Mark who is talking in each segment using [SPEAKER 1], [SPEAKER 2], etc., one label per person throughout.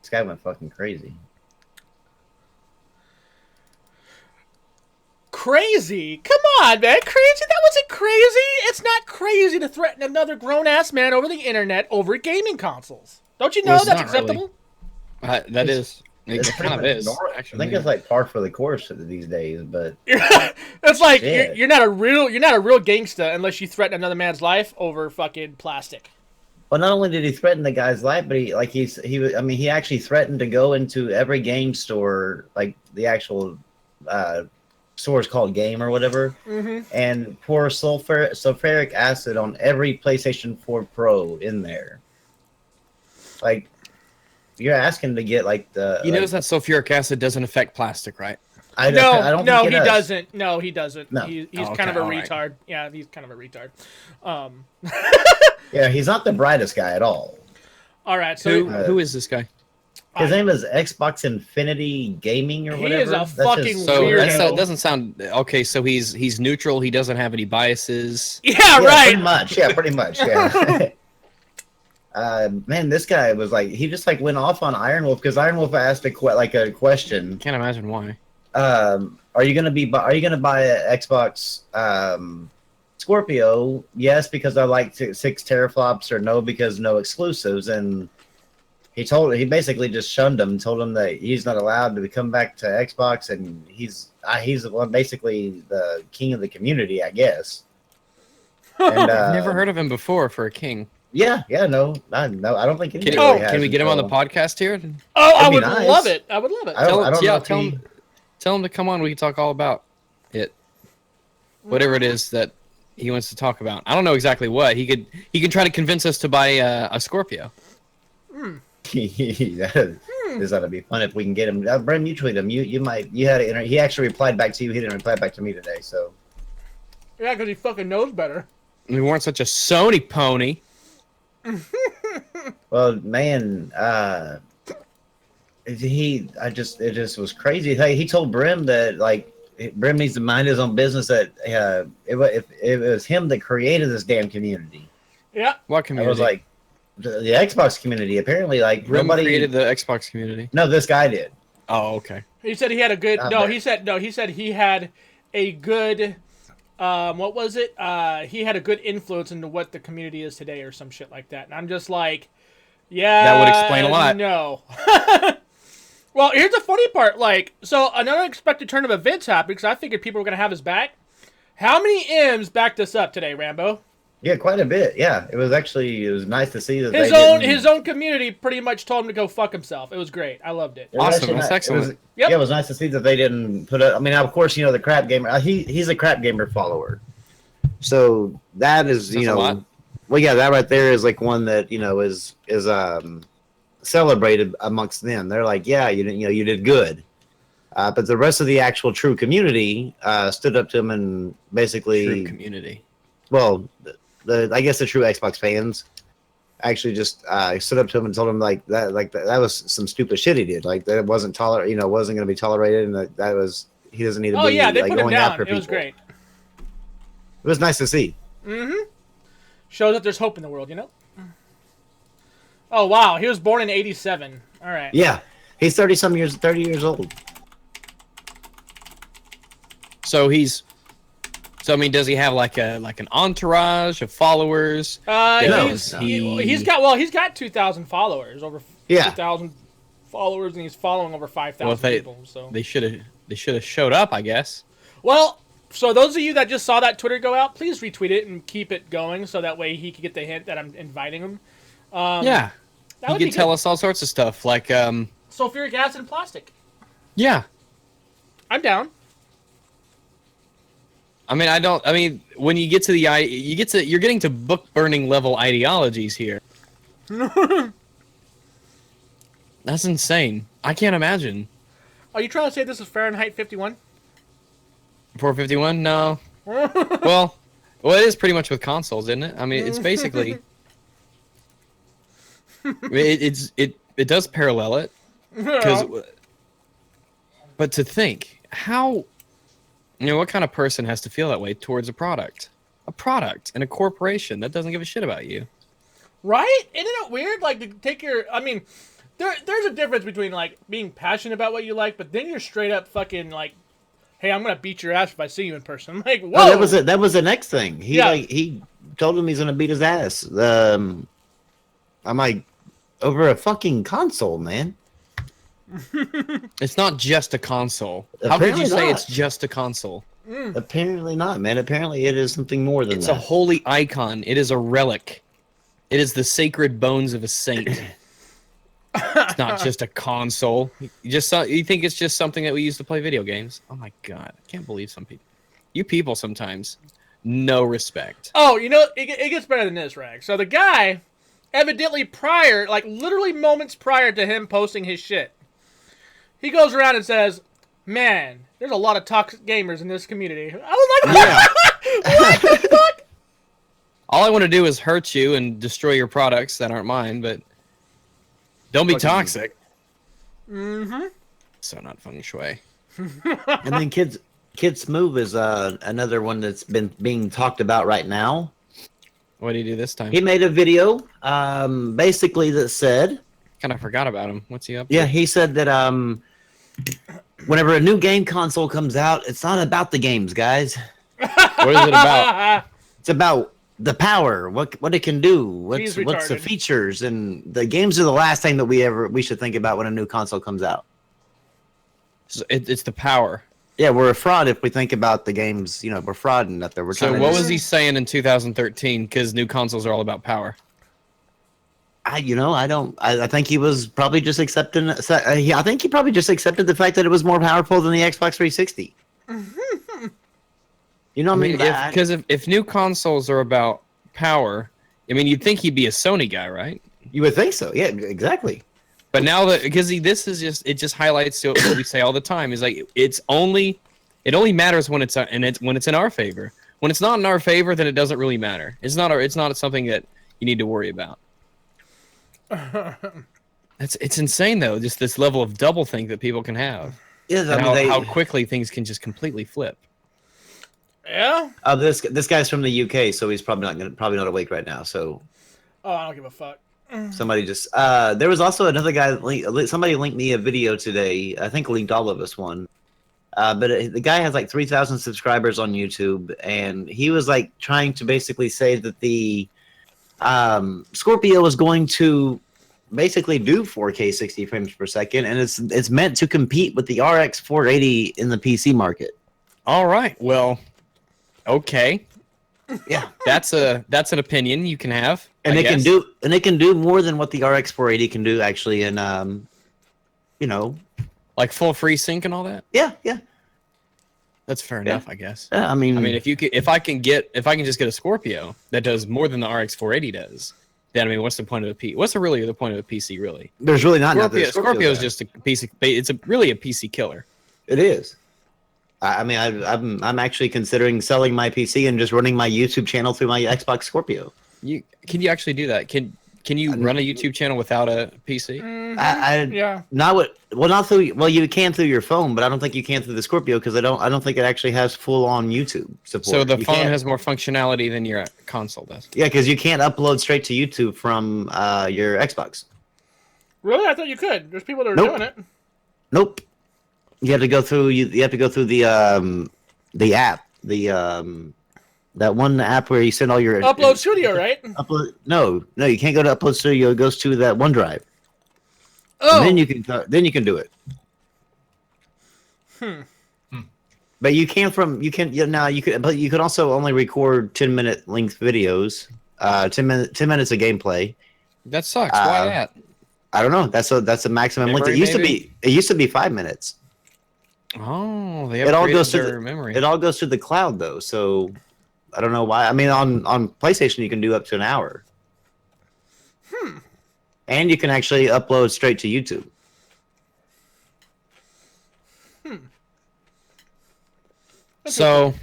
[SPEAKER 1] This guy went fucking crazy.
[SPEAKER 2] Crazy? Come on, man. Crazy? That wasn't crazy. It's not crazy to threaten another grown-ass man over the internet over gaming consoles. Don't you know that's acceptable?
[SPEAKER 3] Really. That is. It kind of is.
[SPEAKER 1] I think it's like par for the course these days, but
[SPEAKER 2] it's like you're not a real gangster unless you threaten another man's life over fucking plastic.
[SPEAKER 1] Well, not only did he threaten the guy's life, but he actually threatened to go into every game store, like the actual store is called Game or whatever, and pour sulfuric acid on every PlayStation 4 Pro in there. Like, you're asking to get like the.
[SPEAKER 3] He knows that sulfuric acid doesn't affect plastic, right?
[SPEAKER 1] I don't think
[SPEAKER 2] he doesn't. No, he doesn't.
[SPEAKER 1] No.
[SPEAKER 2] He's kind of a retard. Right. Yeah, he's kind of a retard.
[SPEAKER 1] Yeah, he's not the brightest guy at all.
[SPEAKER 2] All right, so
[SPEAKER 3] who is this guy?
[SPEAKER 1] His name is Xbox Infinity Gaming or whatever.
[SPEAKER 2] He is a fucking weirdo.
[SPEAKER 3] So that doesn't sound okay. So he's neutral. He doesn't have any biases.
[SPEAKER 2] Yeah, right.
[SPEAKER 1] Pretty much. Yeah, pretty much. Yeah. Man, this guy was like, he just like went off on Iron Wolf because Iron Wolf asked a question.
[SPEAKER 3] Can't imagine why.
[SPEAKER 1] Are you gonna buy an Xbox Scorpio? Yes, because I like 6 teraflops, or no, because no exclusives. And he basically just shunned him, told him that he's not allowed to come back to Xbox, and he's basically the king of the community, I guess. And,
[SPEAKER 3] I've never heard of him before for a king.
[SPEAKER 1] Yeah, no, I don't think anybody
[SPEAKER 3] Can we get him on the podcast here?
[SPEAKER 2] Oh, I would love it. I would love it.
[SPEAKER 3] Tell him to come on. We can talk all about it, whatever it is that he wants to talk about. I don't know exactly what he can try to convince us to buy a Scorpio.
[SPEAKER 1] This ought to be fun if we can get him. Brent, you tweet him. He actually replied back to you. He didn't reply back to me today. So
[SPEAKER 2] yeah, because he fucking knows better.
[SPEAKER 3] We weren't such a Sony pony.
[SPEAKER 1] Well, man, it just was crazy. Hey, he told Brim that like Brim needs to mind his own business. That it was him that created this damn community.
[SPEAKER 2] Yeah,
[SPEAKER 3] what community?
[SPEAKER 1] I was like the Xbox community. Apparently, like
[SPEAKER 3] Brim
[SPEAKER 1] nobody
[SPEAKER 3] created the Xbox community.
[SPEAKER 1] No, this guy did.
[SPEAKER 3] Oh, okay.
[SPEAKER 2] He said he had a good. He said he had a good. What was it? He had a good influence into what the community is today, or some shit like that. And I'm just like, yeah,
[SPEAKER 3] that would explain a lot.
[SPEAKER 2] No. Well, here's the funny part. Like, so an unexpected turn of events happened because I figured people were gonna have his back. How many M's backed us up today, Rambo?
[SPEAKER 1] Yeah, quite a bit. Yeah, it was nice to see that
[SPEAKER 2] his own community pretty much told him to go fuck himself. It was great. I loved it.
[SPEAKER 3] Awesome. That's excellent.
[SPEAKER 1] It was nice to see that they didn't put it. I mean, of course, the crap gamer. He's a crap gamer follower, so that is
[SPEAKER 3] a lot.
[SPEAKER 1] Well, yeah, that right there is like one that is celebrated amongst them. They're like, yeah, you did good. But the rest of the actual true community stood up to him and basically
[SPEAKER 3] true community.
[SPEAKER 1] Well, I guess the true Xbox fans actually just stood up to him and told him that was some stupid shit he did. Like that it wasn't wasn't going to be tolerated, and that was he doesn't need to be.
[SPEAKER 2] Oh yeah, they put him
[SPEAKER 1] going
[SPEAKER 2] down.
[SPEAKER 1] after
[SPEAKER 2] It
[SPEAKER 1] people.
[SPEAKER 2] was great.
[SPEAKER 1] It was nice to see.
[SPEAKER 2] Mm-hmm. Shows that there's hope in the world, Oh wow, he was born in '87. All right.
[SPEAKER 1] Yeah, he's 30 years old.
[SPEAKER 3] So I mean, does he have like an entourage of followers?
[SPEAKER 2] He's got 2,000 followers, over 2,000 followers, and he's following over 5,000 people. So
[SPEAKER 3] they should have showed up, I guess.
[SPEAKER 2] Well, so those of you that just saw that Twitter go out, please retweet it and keep it going, so that way he can get the hint that I'm inviting him.
[SPEAKER 3] Yeah, he could tell us all sorts of stuff, like
[SPEAKER 2] sulfuric acid and plastic.
[SPEAKER 3] Yeah,
[SPEAKER 2] I'm down.
[SPEAKER 3] I mean, when you get to you're getting to book burning level ideologies here. That's insane. I can't imagine.
[SPEAKER 2] Are you trying to say this is Fahrenheit 51?
[SPEAKER 3] 451? No. well, it is pretty much with consoles, isn't it? I mean, it's basically it does parallel it. But to think how. What kind of person has to feel that way towards a product and a corporation that doesn't give a shit about you?
[SPEAKER 2] Right? Isn't it weird? Like, to take your... I mean, there's a difference between like being passionate about what you like, but then you're straight up fucking like, hey, I'm gonna beat your ass if I see you in person. I'm like, whoa.
[SPEAKER 1] Oh, that was the next thing. He told him he's gonna beat his ass. I'm like, over a fucking console, man.
[SPEAKER 3] It's not just a console. How could you say it's just a console?
[SPEAKER 1] Apparently not, man. Apparently it is something more than that.
[SPEAKER 3] It's a holy icon. It is a relic. It is the sacred bones of a saint. It's not just a console. You think it's just something that we use to play video games? Oh my god, I can't believe some people. You people sometimes, no respect.
[SPEAKER 2] Oh, you know, it gets better than this, Rag. So the guy, evidently prior, like literally moments prior to him posting his shit, he goes around and says, "Man, there's a lot of toxic gamers in this community." I was like,
[SPEAKER 3] Yeah.
[SPEAKER 2] "What the fuck?"
[SPEAKER 3] All I want to do is hurt you and destroy your products that aren't mine, but don't be toxic.
[SPEAKER 2] Mm-hmm.
[SPEAKER 3] So not feng shui.
[SPEAKER 1] And then Kids Move is another one that's been being talked about right now.
[SPEAKER 3] What did he do this time?
[SPEAKER 1] He made a video, basically that said,
[SPEAKER 3] kind of forgot about him. What's he up to?
[SPEAKER 1] yeah, he said that whenever a new game console comes out, it's not about the games, guys.
[SPEAKER 3] What is it about?
[SPEAKER 1] It's about the power, what it can do, what's the
[SPEAKER 2] retarded.
[SPEAKER 1] features, and the games are the last thing that we should think about when a new console comes out.
[SPEAKER 3] It's the power.
[SPEAKER 1] Yeah, we're a fraud if we think about the games. You know, we're frauding up there.
[SPEAKER 3] So what was he saying in 2013? Because new consoles are all about power.
[SPEAKER 1] I think he was probably just accepting. I think he probably just accepted the fact that it was more powerful than the Xbox 360. You know what I mean?
[SPEAKER 3] Because if new consoles are about power, I mean, you'd think he'd be a Sony guy, right?
[SPEAKER 1] You would think so. Yeah, exactly.
[SPEAKER 3] But now that because it just highlights to what we say all the time is like it only matters when it's in our favor. When it's not in our favor, then it doesn't really matter. It's not something that you need to worry about. It's insane though, just this level of doublethink that people can have.
[SPEAKER 1] Yeah,
[SPEAKER 3] how quickly things can just completely flip.
[SPEAKER 2] Yeah.
[SPEAKER 1] This guy's from the UK, so he's probably not awake right now. So.
[SPEAKER 2] Oh, I don't give a fuck.
[SPEAKER 1] Somebody just there was also another guy. Somebody linked me a video today. I think linked all of us one. But the guy has like 3,000 subscribers on YouTube, and he was like trying to basically say that the Scorpio is going to basically do 4K 60 frames per second, and it's meant to compete with the RX 480 in the PC market.
[SPEAKER 3] All right. Well, okay.
[SPEAKER 1] Yeah,
[SPEAKER 3] that's an opinion you can have,
[SPEAKER 1] and it can do more than what the RX 480 can do actually, and
[SPEAKER 3] like full FreeSync and all that.
[SPEAKER 1] Yeah.
[SPEAKER 3] That's fair enough, I guess.
[SPEAKER 1] Yeah, I mean,
[SPEAKER 3] if I can just get a Scorpio that does more than the RX 480 does, then I mean, what's the point of a PC? What's really the point of a PC? Really,
[SPEAKER 1] there's really not.
[SPEAKER 3] Scorpio is just a PC. It's really a PC killer.
[SPEAKER 1] It is. I mean, I'm actually considering selling my PC and just running my YouTube channel through my Xbox Scorpio.
[SPEAKER 3] Can you actually do that? Can you run a YouTube channel without a PC?
[SPEAKER 2] Mm-hmm. Yeah.
[SPEAKER 1] Not through. Well, you can through your phone, but I don't think you can through the Scorpio because I don't think it actually has full on YouTube support.
[SPEAKER 3] So the phone has more functionality than your console does.
[SPEAKER 1] Yeah, because you can't upload straight to YouTube from your Xbox.
[SPEAKER 2] Really? I thought you could. There's people that are doing it.
[SPEAKER 1] Nope. You have to go through. You have to go through the app, that one app where you send all your
[SPEAKER 2] Upload Studio, right?
[SPEAKER 1] No, you can't go to Upload Studio. It goes to that OneDrive.
[SPEAKER 2] Oh,
[SPEAKER 1] and then you can do it. But you can but you can also only record 10-minute length videos. 10 minutes of gameplay.
[SPEAKER 3] That sucks. Why that?
[SPEAKER 1] I don't know. That's a maximum length. It used to be 5 minutes.
[SPEAKER 3] Oh, they
[SPEAKER 1] it all goes to
[SPEAKER 3] their memory.
[SPEAKER 1] It all goes to the cloud though, so I don't know why. I mean, on PlayStation you can do up to an hour. And you can actually upload straight to YouTube.
[SPEAKER 3] So,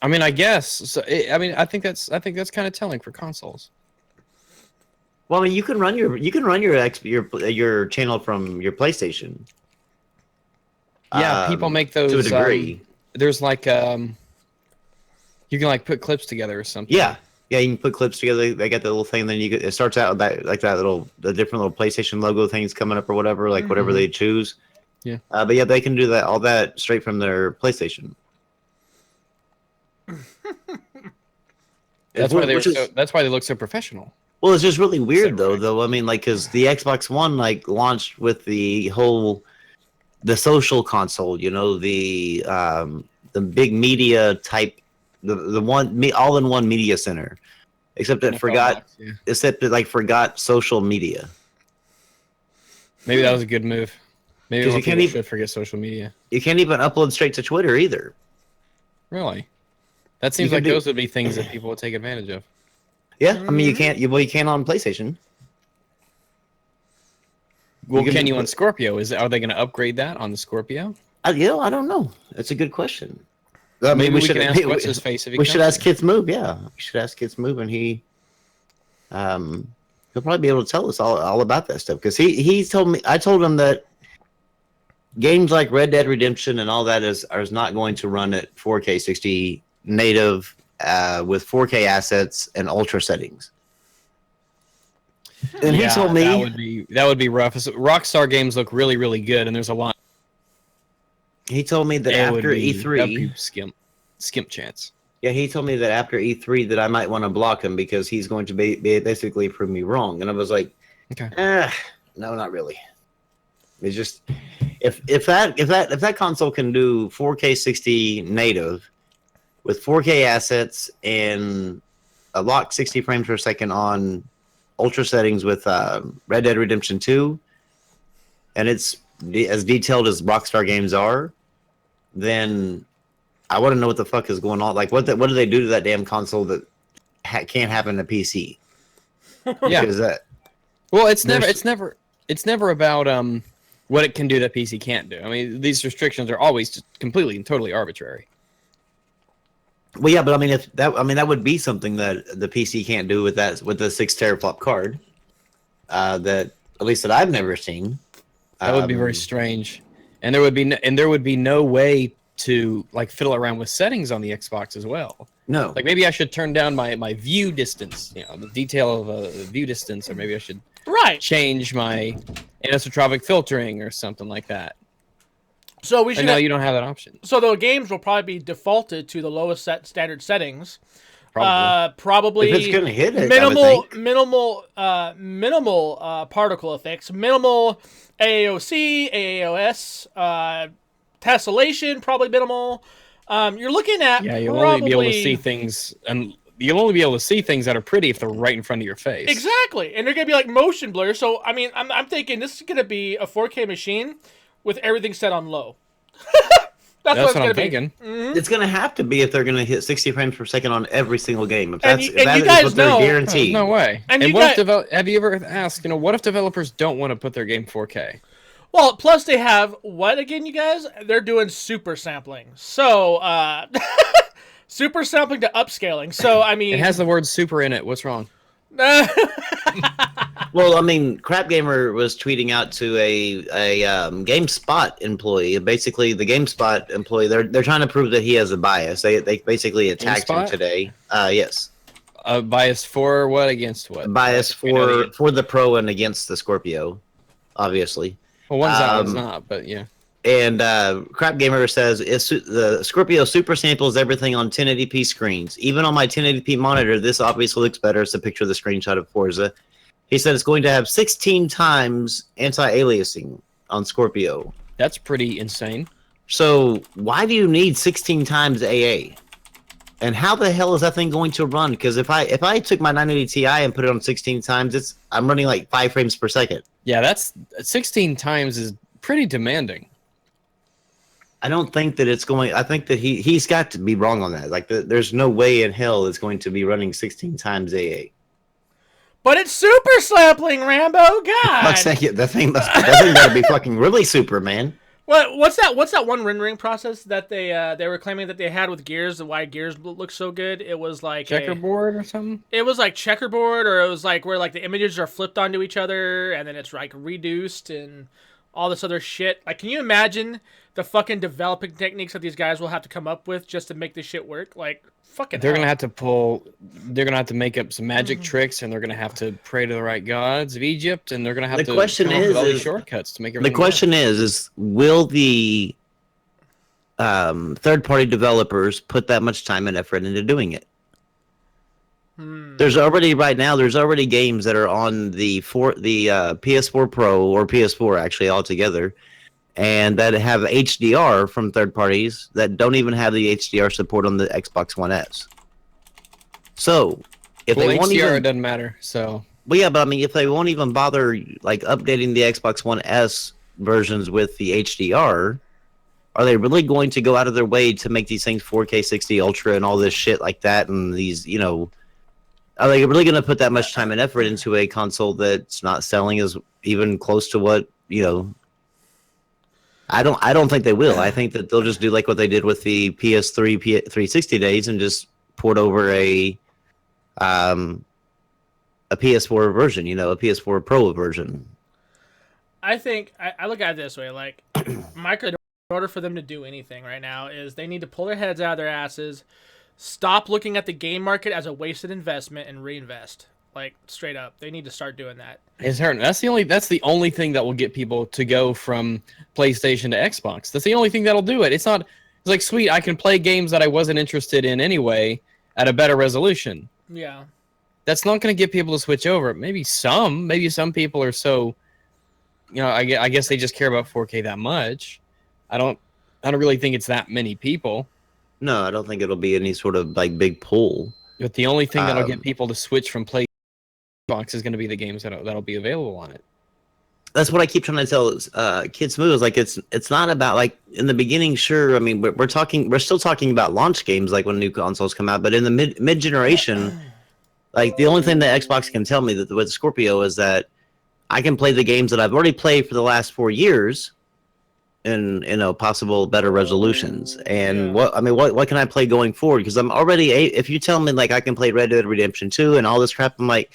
[SPEAKER 3] I mean, I guess. So, I think that's kind of telling for consoles.
[SPEAKER 1] Well, I mean, you can run your channel from your PlayStation.
[SPEAKER 3] Yeah, people make those
[SPEAKER 1] to a degree.
[SPEAKER 3] There's like you can like put clips together or something.
[SPEAKER 1] Yeah, Yeah, you can put clips together. They got the little thing. Then it starts out with the different little PlayStation logo things coming up or whatever, like whatever they choose.
[SPEAKER 3] Yeah.
[SPEAKER 1] But yeah, they can do all that straight from their PlayStation.
[SPEAKER 3] That's why they look so professional.
[SPEAKER 1] Well, it's just really weird though. I mean, like, because the Xbox One launched with the social console. You know, the big media type, the all-in-one media center. Except it forgot social media.
[SPEAKER 3] Maybe that was a good move. Maybe
[SPEAKER 1] you can't
[SPEAKER 3] should forget social media.
[SPEAKER 1] You can't even upload straight to Twitter either.
[SPEAKER 3] Really? That seems like those would be things that people would take advantage of.
[SPEAKER 1] Yeah, I mean you can't. You can on PlayStation.
[SPEAKER 3] Well, can you on Scorpio? Are they going to upgrade that on the Scorpio?
[SPEAKER 1] I don't know. That's a good question.
[SPEAKER 3] I mean, we should ask what's his face.
[SPEAKER 1] We should ask Kids Move. Yeah, we should ask Kids Move, and he'll probably be able to tell us all about that stuff because he told me. I told him that games like Red Dead Redemption and all that is not going to run at 4K 60 native with 4K assets and ultra settings. And he told me
[SPEAKER 3] that would be rough. Rockstar games look really, really good, and there's a lot.
[SPEAKER 1] He told me that after E3,
[SPEAKER 3] skimp chance.
[SPEAKER 1] Yeah, he told me that after E3 that I might want to block him because he's going to be basically prove me wrong. And I was like,
[SPEAKER 3] okay,
[SPEAKER 1] no, not really. It's just if that console can do 4K 60 native with 4K assets and a locked 60 frames per second on ultra settings with Red Dead Redemption 2, and it's as detailed as Rockstar games are, then I want to know what the fuck is going on. Like, what do they do to that damn console that can't happen to PC?
[SPEAKER 3] Yeah. Well, it's never about what it can do that PC can't do. I mean, these restrictions are always just completely and totally arbitrary.
[SPEAKER 1] Well, yeah, but I mean, that would be something that the PC can't do with the 6 teraflop card. That at least that I've never seen.
[SPEAKER 3] That would be very strange, and there would be no way to like fiddle around with settings on the Xbox as well.
[SPEAKER 1] No,
[SPEAKER 3] like maybe I should turn down my view distance, the detail of view distance, or maybe I should change my anisotropic filtering or something like that.
[SPEAKER 2] So we should.
[SPEAKER 3] No, you don't have that option.
[SPEAKER 2] So the games will probably be defaulted to the lowest standard settings.
[SPEAKER 3] Probably.
[SPEAKER 1] If it's gonna hit it,
[SPEAKER 2] minimal particle effects, minimal AAOC, AAOS, tessellation, probably minimal. You're looking at
[SPEAKER 3] you'll only be able to see things, and you'll only be able to see things that are pretty if they're right in front of your face.
[SPEAKER 2] Exactly, and they're gonna be like motion blur. So I mean, I'm thinking this is gonna be a 4K machine with everything set on low. That's what I'm thinking.
[SPEAKER 1] Mm-hmm. It's going to have to be if they're going to hit 60 frames per second on every single game. If
[SPEAKER 2] that is what they're
[SPEAKER 1] guaranteed.
[SPEAKER 3] No way. And have you ever asked, what if developers don't want to put their game 4K?
[SPEAKER 2] Well, plus they have, what again, you guys? They're doing super sampling. So, super sampling to upscaling. So, I mean...
[SPEAKER 3] It has the word super in it. What's wrong?
[SPEAKER 1] Well, I mean, Crap Gamer was tweeting out to a GameSpot employee. Basically, the GameSpot employee, they're trying to prove that he has a bias. They basically attacked him today. Yes.
[SPEAKER 3] A bias for what, against what?
[SPEAKER 1] Bias for the Pro and against the Scorpio, obviously.
[SPEAKER 3] Well, one's out, one's not, but yeah.
[SPEAKER 1] And Crap Gamer says the Scorpio super samples everything on 1080p screens. Even on my 1080p monitor, this obviously looks better. It's a picture of the screenshot of Forza. He said it's going to have 16 times anti-aliasing on Scorpio.
[SPEAKER 3] That's pretty insane.
[SPEAKER 1] So why do you need 16 times AA? And how the hell is that thing going to run? Because if I took my 980 Ti and put it on 16 times, I'm running like 5 frames per second.
[SPEAKER 3] Yeah, that's 16 times is pretty demanding.
[SPEAKER 1] I don't think that it's going. I think that he's got to be wrong on that. Like there's no way in hell it's going to be running 16 times AA.
[SPEAKER 2] But it's super sampling, Rambo. God,
[SPEAKER 1] that thing better be fucking really super, man.
[SPEAKER 2] What's that one rendering process that they were claiming that they had with Gears? Why Gears looks so good? It was like
[SPEAKER 3] checkerboard or something.
[SPEAKER 2] It was like checkerboard, or it was like where like the images are flipped onto each other and then it's like reduced and all this other shit. Like, can you imagine the fucking developing techniques that these guys will have to come up with just to make this shit work? Like, fucking
[SPEAKER 3] They're
[SPEAKER 2] hell.
[SPEAKER 3] gonna have to make up some magic tricks, and they're gonna have to pray to the right gods of Egypt, and they're gonna have to come up with all these shortcuts to make everything
[SPEAKER 1] the question
[SPEAKER 3] work.
[SPEAKER 1] is will the third-party developers put that much time and effort into doing it? There's already games that are on the PS4 Pro or PS4 actually altogether, and that have HDR from third parties that don't even have the HDR support on the Xbox One S. So if they won't
[SPEAKER 3] HDR
[SPEAKER 1] even,
[SPEAKER 3] doesn't matter. So,
[SPEAKER 1] but yeah, but I mean, if they won't even bother like updating the Xbox One S versions with the HDR, are they really going to go out of their way to make these things 4K 60 Ultra and all this shit like that? And these, are they really going to put that much time and effort into a console that's not selling as even close to what, I don't think they will. I think that they'll just do like what they did with the PS3 360 days and just port over a PS4 version, a PS4 Pro version.
[SPEAKER 2] I think I look at it this way, like Microsoft, in order for them to do anything right now, is they need to pull their heads out of their asses, stop looking at the game market as a wasted investment, and reinvest. Like, straight up, they need to start doing that.
[SPEAKER 3] that's the only thing that will get people to go from PlayStation to Xbox. That's the only thing that'll do it. It's like, sweet, I can play games that I wasn't interested in anyway at a better resolution.
[SPEAKER 2] Yeah.
[SPEAKER 3] That's not going to get people to switch over. Maybe some people are so, I guess they just care about 4K that much. I don't really think it's that many people.
[SPEAKER 1] No, I don't think it'll be any sort of like big pull.
[SPEAKER 3] But the only thing that'll get people to switch from PlayStation to Xbox is going to be the games that'll be available on it.
[SPEAKER 1] That's what I keep trying to tell kids smooth. Like it's not about like in the beginning. Sure, I mean we're still talking about launch games like when new consoles come out. But in the mid generation, like the only thing that Xbox can tell me that with Scorpio is that I can play the games that I've already played for the last 4 years in possible better resolutions. And what can I play going forward? Because I'm already if you tell me like I can play Red Dead Redemption 2 and all this crap, I'm like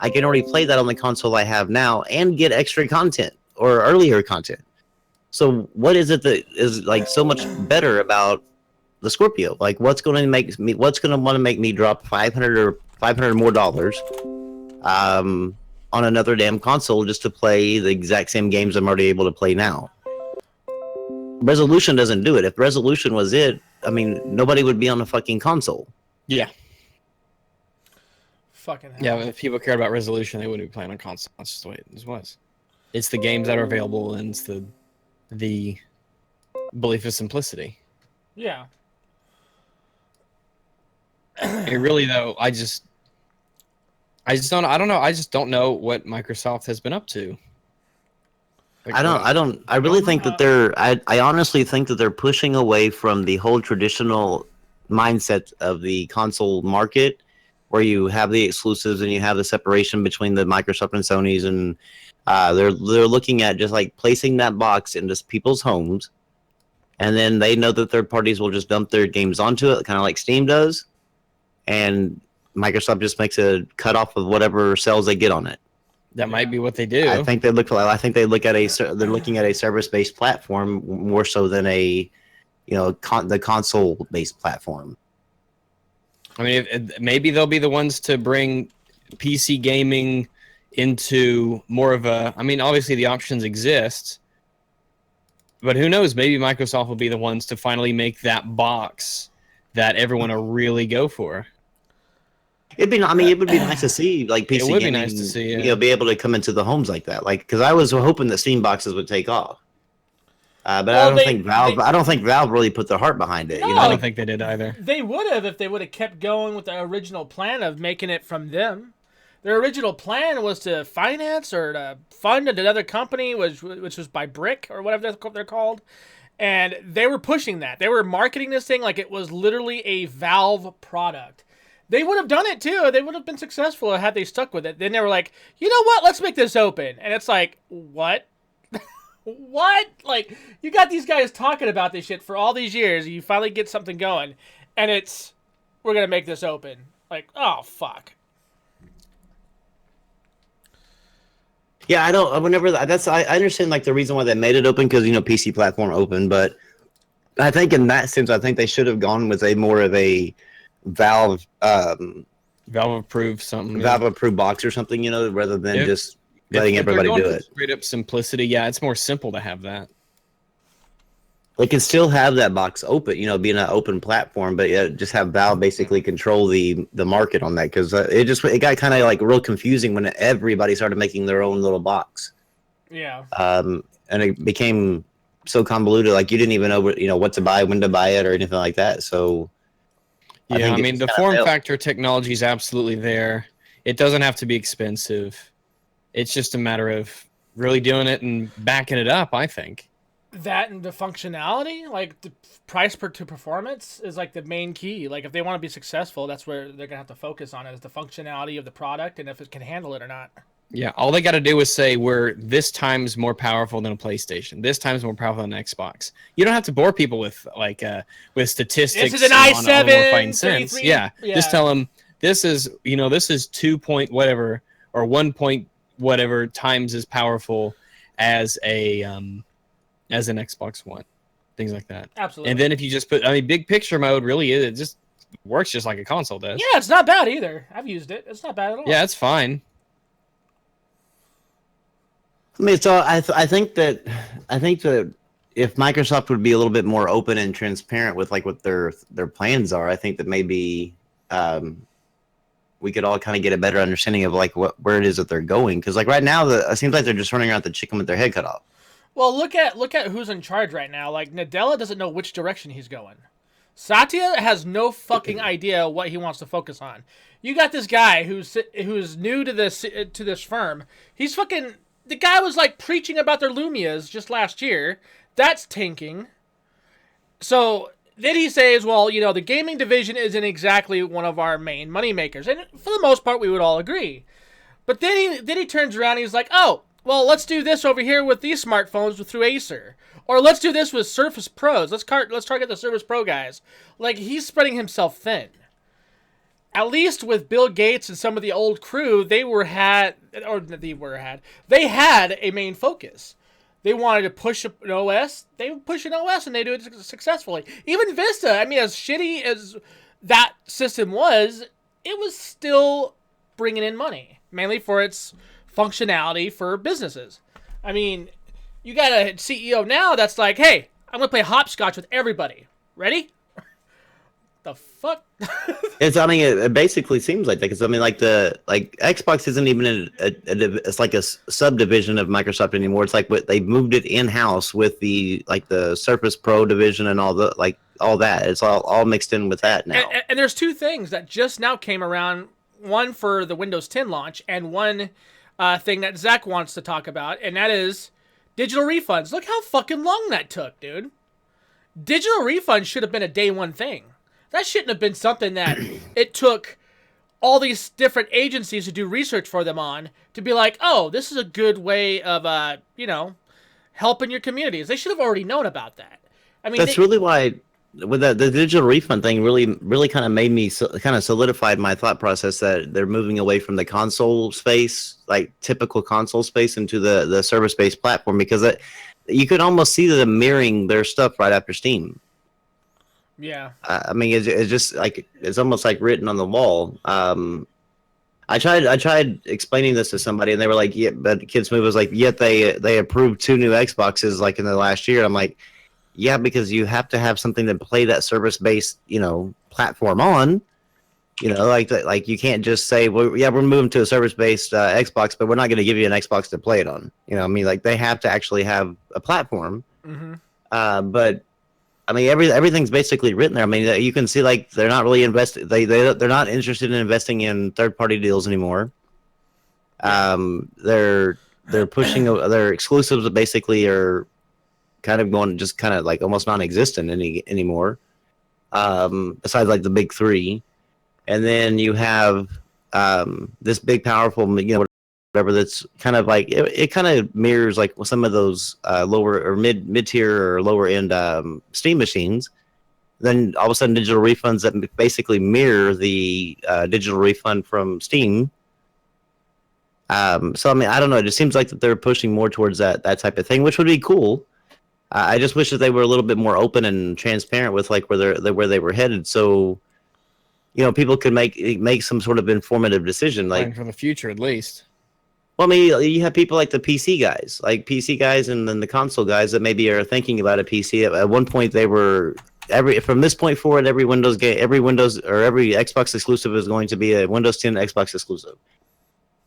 [SPEAKER 1] I can already play that on the console I have now and get extra content or earlier content. So what is it that is like so much better about the Scorpio? Like what's going to want to make me drop $500 more dollars on another damn console just to play the exact same games I'm already able to play now? Resolution doesn't do it. If resolution was it, I mean, nobody would be on a fucking console.
[SPEAKER 3] Yeah.
[SPEAKER 2] Fucking hell.
[SPEAKER 3] Yeah, if people cared about resolution, they wouldn't be playing on console. That's just the way it was. It's the games that are available, and it's the belief of simplicity.
[SPEAKER 2] Yeah.
[SPEAKER 3] It really, though, I don't know. I just don't know what Microsoft has been up to. Like,
[SPEAKER 1] I really think that I honestly think that they're pushing away from the whole traditional mindset of the console market where you have the exclusives and you have the separation between the Microsoft and Sony's, and they're looking at just like placing that box into people's homes, and then they know that third parties will just dump their games onto it, kind of like Steam does, and Microsoft just makes a cutoff of whatever sales they get on it.
[SPEAKER 3] That might be what they do.
[SPEAKER 1] I think they're looking at a service-based platform more so than the console-based platform.
[SPEAKER 3] I mean, maybe they'll be the ones to bring PC gaming into more of a... I mean, obviously the options exist, but who knows? Maybe Microsoft will be the ones to finally make that box that everyone will really go for.
[SPEAKER 1] It would be nice to see like PC gaming,
[SPEAKER 3] nice to see,
[SPEAKER 1] be able to come into the homes like that. Like, because I was hoping that Steam boxes would take off, but I don't think Valve really put their heart behind it.
[SPEAKER 2] No,
[SPEAKER 3] I don't think they did either.
[SPEAKER 2] They would have if they would have kept going with the original plan of making it from them. Their original plan was to finance or to fund another company, which was by Brick or whatever they're called. And they were pushing that. They were marketing this thing like it was literally a Valve product. They would have done it too. They would have been successful had they stuck with it. Then they were like, you know what? Let's make this open. And it's like, what? What? Like, you got these guys talking about this shit for all these years. And you finally get something going. And we're going to make this open. Like, oh, fuck.
[SPEAKER 1] Yeah, I don't. Whenever I understand like the reason why they made it open because PC platform open, but I think in that sense, I think they should have gone with a more of a Valve
[SPEAKER 3] Valve approved something.
[SPEAKER 1] Valve approved box or something, rather than just letting
[SPEAKER 3] if
[SPEAKER 1] everybody
[SPEAKER 3] they're going
[SPEAKER 1] do
[SPEAKER 3] for
[SPEAKER 1] it.
[SPEAKER 3] Straight up simplicity, yeah, it's more simple to have that.
[SPEAKER 1] They can still have that box open, being an open platform, but just have Valve basically control the market on that because it got kind of like real confusing when everybody started making their own little box.
[SPEAKER 2] Yeah.
[SPEAKER 1] And it became so convoluted, like you didn't even know what to buy, when to buy it, or anything like that. So,
[SPEAKER 3] yeah, I mean the form factor technology is absolutely there. It doesn't have to be expensive. It's just a matter of really doing it and backing it up, I think.
[SPEAKER 2] That and the functionality, like the price to performance is like the main key. Like if they want to be successful, that's where they're gonna have to focus on is the functionality of the product and if it can handle it or not.
[SPEAKER 3] Yeah, all they got to do is say we're this time's more powerful than a PlayStation. This time's more powerful than an Xbox. You don't have to bore people with with statistics.
[SPEAKER 2] This is an i7
[SPEAKER 3] Yeah, just tell them this is 2 point whatever or 1 point whatever times as powerful as as an Xbox One, things like that.
[SPEAKER 2] Absolutely.
[SPEAKER 3] And then if you just put, big picture mode really is, it just works just like a console does.
[SPEAKER 2] Yeah, it's not bad either. I've used it. It's not bad at all.
[SPEAKER 3] Yeah, it's fine.
[SPEAKER 1] I mean, so I think that if Microsoft would be a little bit more open and transparent with like what their plans are, I think that maybe we could all kind of get a better understanding of like where it is that they're going. Because like right now, it seems like they're just running around the chicken with their head cut off.
[SPEAKER 2] Well, look at who's in charge right now. Like Nadella doesn't know which direction he's going. Satya has no fucking idea what he wants to focus on. You got this guy who's new to this firm. He's fucking the guy was like preaching about their Lumias just last year. That's tanking. So then he says, well, the gaming division isn't exactly one of our main moneymakers, and for the most part, we would all agree. But then he turns around and he's like, oh. Well, let's do this over here with these smartphones through Acer. Or let's do this with Surface Pros. Let's target the Surface Pro guys. Like, he's spreading himself thin. At least with Bill Gates and some of the old crew, they had a main focus. They wanted to push an OS. They would push an OS, and they do it successfully. Even Vista, as shitty as that system was, it was still bringing in money. Mainly for its functionality for businesses. You got a CEO now that's like, hey, I'm going to play hopscotch with everybody. Ready? The fuck?
[SPEAKER 1] It basically seems like that because Xbox isn't even it's like a subdivision of Microsoft anymore. It's like they moved it in house with the Surface Pro division and all that. It's all mixed in with that now.
[SPEAKER 2] And there's two things that just now came around. One for the Windows 10 launch and one thing that Zach wants to talk about, and that is digital refunds. Look how fucking long that took, dude. Digital refunds should have been a day one thing. That shouldn't have been something that it took all these different agencies to do research for them on to be like, oh, this is a good way of, helping your communities. They should have already known about that.
[SPEAKER 1] That's really why with the digital refund thing really kind of made me kind of solidified my thought process that they're moving away from the console space, like typical console space, into the service-based platform because you could almost see them mirroring their stuff right after Steam.
[SPEAKER 2] Yeah.
[SPEAKER 1] It's just like it's almost like written on the wall. I tried explaining this to somebody and they were like, yeah, but Kids Move was like, yet they approved 2 new Xboxes like in the last year. I'm like, yeah, because you have to have something to play that service-based, platform on. Like you can't just say, well, yeah, we're moving to a service-based Xbox, but we're not going to give you an Xbox to play it on. They have to actually have a platform. Mm-hmm. But everything's basically written there. You can see like they're not really invested. They're not interested in investing in third-party deals anymore. They're pushing their exclusives basically are kind of going just kind of like almost non-existent anymore. Besides like the big 3, and then you have this big powerful whatever that's kind of like it kind of mirrors like some of those lower or mid-tier or lower end Steam machines. Then all of a sudden digital refunds that basically mirror the digital refund from Steam. So I mean, I don't know. It just seems like that they're pushing more towards that type of thing, which would be cool. I just wish that they were a little bit more open and transparent with like where they were headed, so people could make some sort of informative decision,
[SPEAKER 3] Plan
[SPEAKER 1] like
[SPEAKER 3] for the future at least.
[SPEAKER 1] Well, I mean, you have people like the PC guys, and then the console guys that maybe are thinking about a PC. At one point, they were from this point forward, every Windows game, every Windows or every Xbox exclusive is going to be a Windows 10 Xbox exclusive.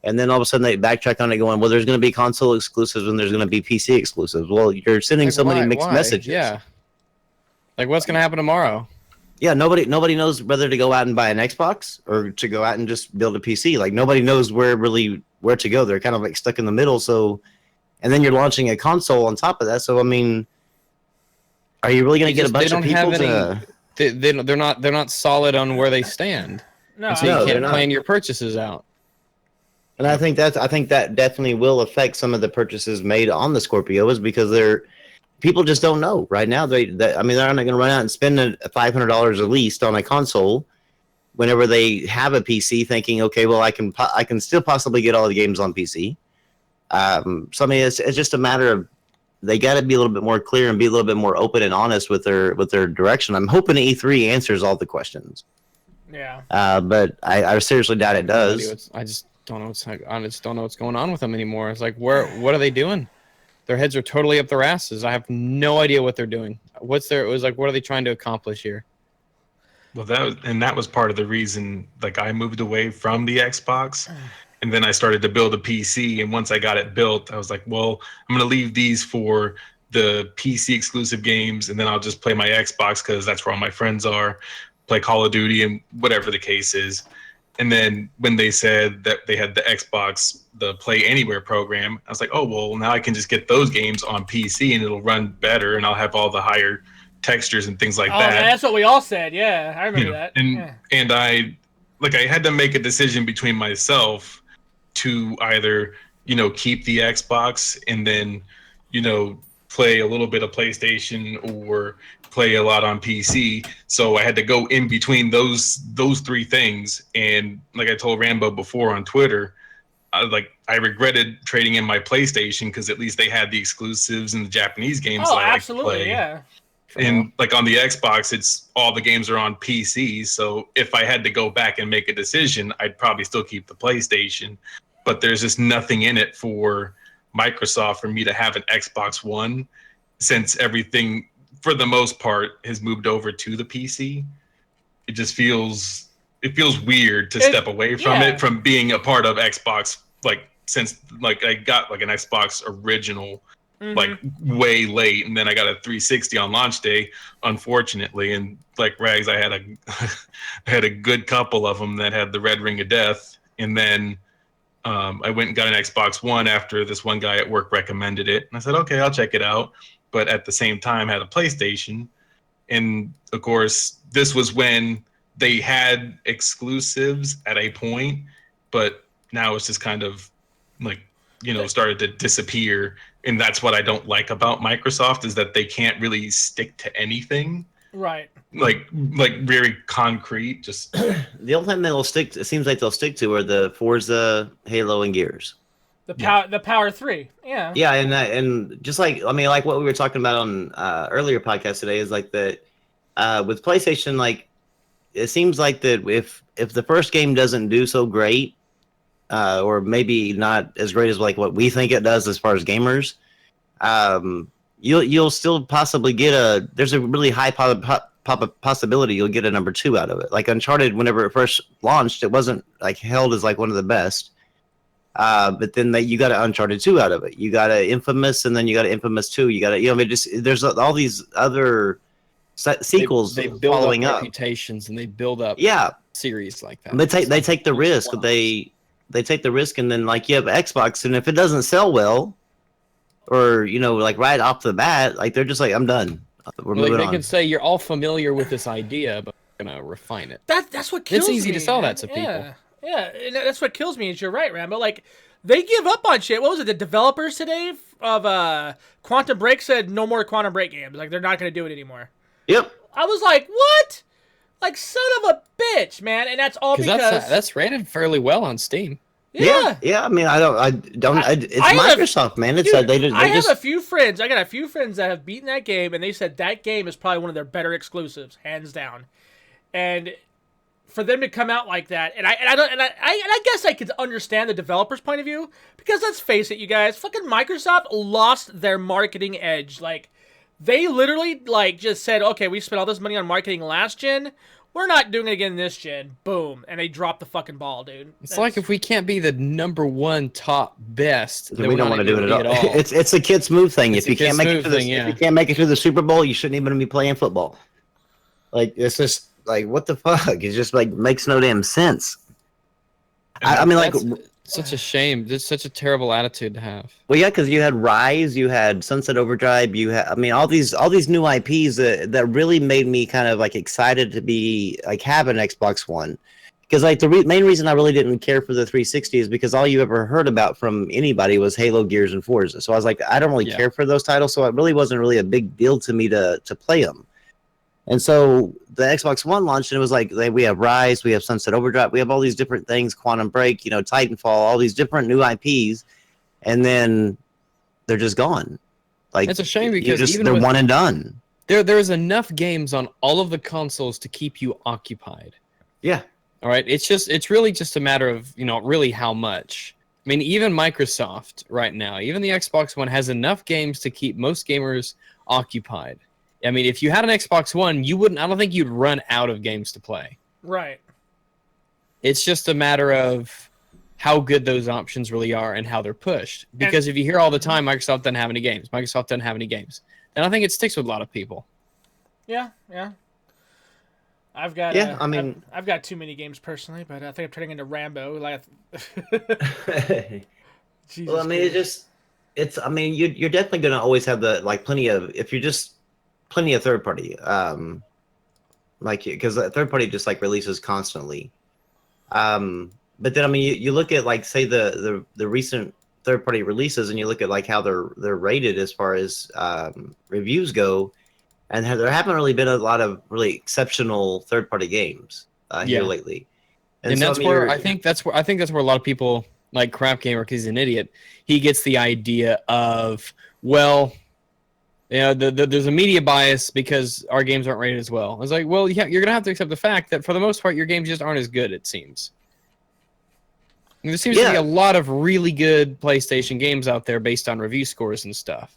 [SPEAKER 1] And then all of a sudden they backtrack on it, going, "Well, there's going to be console exclusives and there's going to be PC exclusives." Well, you're sending so many mixed messages.
[SPEAKER 3] Yeah. Like, what's going to happen tomorrow?
[SPEAKER 1] Yeah, nobody knows whether to go out and buy an Xbox or to go out and just build a PC. Like nobody knows where to go. They're kind of like stuck in the middle. So, and then you're launching a console on top of that. So, I mean, are you really going to get a bunch of people
[SPEAKER 3] they're not solid on where they stand.
[SPEAKER 2] No,
[SPEAKER 3] so you can't plan your purchases out.
[SPEAKER 1] And I think that definitely will affect some of the purchases made on the Scorpio, is because people just don't know right now. I mean, they're not going to run out and spend $500 at least on a console whenever they have a PC, thinking, okay, well, I can still possibly get all the games on PC. So I mean, it's just a matter of they got to be a little bit more clear and be a little bit more open and honest with their direction. I'm hoping E3 answers all the questions.
[SPEAKER 2] Yeah.
[SPEAKER 1] But I seriously doubt it does.
[SPEAKER 3] I just don't know what's going on with them anymore. It's like, what are they doing? Their heads are totally up their asses. I have no idea what they're doing. What are they trying to accomplish here?
[SPEAKER 4] Well, that was part of the reason, like, I moved away from the Xbox, and then I started to build a PC. And once I got it built, I was like, well, I'm going to leave these for the PC exclusive games, and then I'll just play my Xbox because that's where all my friends are, play Call of Duty and whatever the case is. And then when they said that they had the Xbox, the Play Anywhere program, I was like, oh, well, now I can just get those games on PC and it'll run better and I'll have all the higher textures and things like that.
[SPEAKER 2] Yeah, that's what we all said. Yeah, I remember that.
[SPEAKER 4] And I had to make a decision between myself to either, keep the Xbox and then, play a little bit of PlayStation or play a lot on PC. So I had to go in between those three things. And like I told Rambo before on Twitter, I regretted trading in my PlayStation because at least they had the exclusives and the Japanese games that I like to play.
[SPEAKER 2] Yeah.
[SPEAKER 4] And like on the Xbox, it's all the games are on PC. So if I had to go back and make a decision, I'd probably still keep the PlayStation. But there's just nothing in it for Microsoft for me to have an Xbox One, since everything for the most part has moved over to the PC. It just feels weird to step away from it, from being a part of Xbox, since I got an Xbox original way late, and then I got a 360 on launch day, unfortunately. And like Rags, I had a good couple of them that had the red ring of death, and then I went and got an Xbox One after this one guy at work recommended it. And I said, okay, I'll check it out. But at the same time, had a PlayStation. And of course, this was when they had exclusives at a point, but now it's just kind of started to disappear. And that's what I don't like about Microsoft, is that they can't really stick to anything.
[SPEAKER 2] Right.
[SPEAKER 4] Like very concrete. Just
[SPEAKER 1] the only thing it seems like they'll stick to are the Forza, Halo, and Gears.
[SPEAKER 2] The Power 3. Yeah.
[SPEAKER 1] Yeah, and just like like what we were talking about on earlier podcast today is like that with PlayStation, like it seems like that if the first game doesn't do so great, or maybe not as great as like what we think it does as far as gamers, you'll still possibly get there's a really high possibility you'll get a number 2 out of it. Like Uncharted, whenever it first launched, it wasn't held as one of the best. But then you got an Uncharted 2 out of it. You got an Infamous, and then you got an Infamous 2. You got there's all these other sequels
[SPEAKER 3] they build
[SPEAKER 1] following
[SPEAKER 3] up
[SPEAKER 1] up
[SPEAKER 3] reputations, and they build up series like that.
[SPEAKER 1] They take the risk. They take the risk, and then you have Xbox, and if it doesn't sell well, or right off the bat, they're just I'm done. We're moving on.
[SPEAKER 3] They can say you're all familiar with this idea, but we're gonna refine it.
[SPEAKER 2] That's what kills me.
[SPEAKER 3] It's easy to sell that to people.
[SPEAKER 2] Yeah, and that's what kills me. Is you're right, Rambo. They give up on shit. What was it? The developers today of Quantum Break said no more Quantum Break games. They're not going to do it anymore.
[SPEAKER 1] Yep.
[SPEAKER 2] I was like, what? Son of a bitch, man. And that's all because
[SPEAKER 3] that's rated fairly well on Steam.
[SPEAKER 1] Yeah. I mean, it's Microsoft, man. It's
[SPEAKER 2] dude, I have a few friends. I got a few friends that have beaten that game, and they said that game is probably one of their better exclusives, hands down. And for them to come out like that, and I guess I could understand the developer's point of view, because let's face it, you guys, fucking Microsoft lost their marketing edge. Like, they literally just said, okay, we spent all this money on marketing last gen. We're not doing it again this gen. Boom. And they dropped the fucking ball, dude.
[SPEAKER 3] It's like if we can't be the #1 top best,
[SPEAKER 1] then we don't want to do it at all. It's a kid's move thing. If you can't make it through the Super Bowl, you shouldn't even be playing football. Like, it's just like, what the fuck? It just like makes no damn sense. I mean, like,
[SPEAKER 3] such a shame. It's such a terrible attitude to have.
[SPEAKER 1] Well, yeah, because you had Rise, you had Sunset Overdrive, you had, I mean, all these new IPs that really made me kind of like excited to be like have an Xbox One. Because like the main reason I really didn't care for the 360 is because all you ever heard about from anybody was Halo, Gears, and Forza. So I was like, I don't really care for those titles, so it really wasn't really a big deal to me to play them. And so the Xbox One launched, and it was like, we have Rise, we have Sunset Overdrive, we have all these different things, Quantum Break, Titanfall, all these different new IPs, and then they're just gone. Like,
[SPEAKER 3] it's a shame because
[SPEAKER 1] they're one and done.
[SPEAKER 3] There's enough games on all of the consoles to keep you occupied.
[SPEAKER 1] Yeah.
[SPEAKER 3] All right. It's really just a matter of, really how much. I mean, even Microsoft right now, even the Xbox One has enough games to keep most gamers occupied. I mean, if you had an Xbox One, I don't think you'd run out of games to play.
[SPEAKER 2] Right.
[SPEAKER 3] It's just a matter of how good those options really are and how they're pushed. Because if you hear all the time, Microsoft doesn't have any games, then I think it sticks with a lot of people.
[SPEAKER 2] Yeah. I've got I've got too many games personally, but I think I'm turning into Rambo. Like,
[SPEAKER 1] well, I mean, you're definitely gonna always have plenty of third party, because third party just like releases constantly. But then I mean, you look at like say the recent third party releases, and you look at like how they're rated as far as reviews go, and there haven't really been a lot of really exceptional third party games here lately.
[SPEAKER 3] And so, that's where I think that's where a lot of people like Crap Gamer, because he's an idiot, he gets the idea of, well, there's a media bias because our games aren't rated as well. I was like, well, yeah, you're going to have to accept the fact that for the most part, your games just aren't as good, it seems. And there seems to be a lot of really good PlayStation games out there based on review scores and stuff.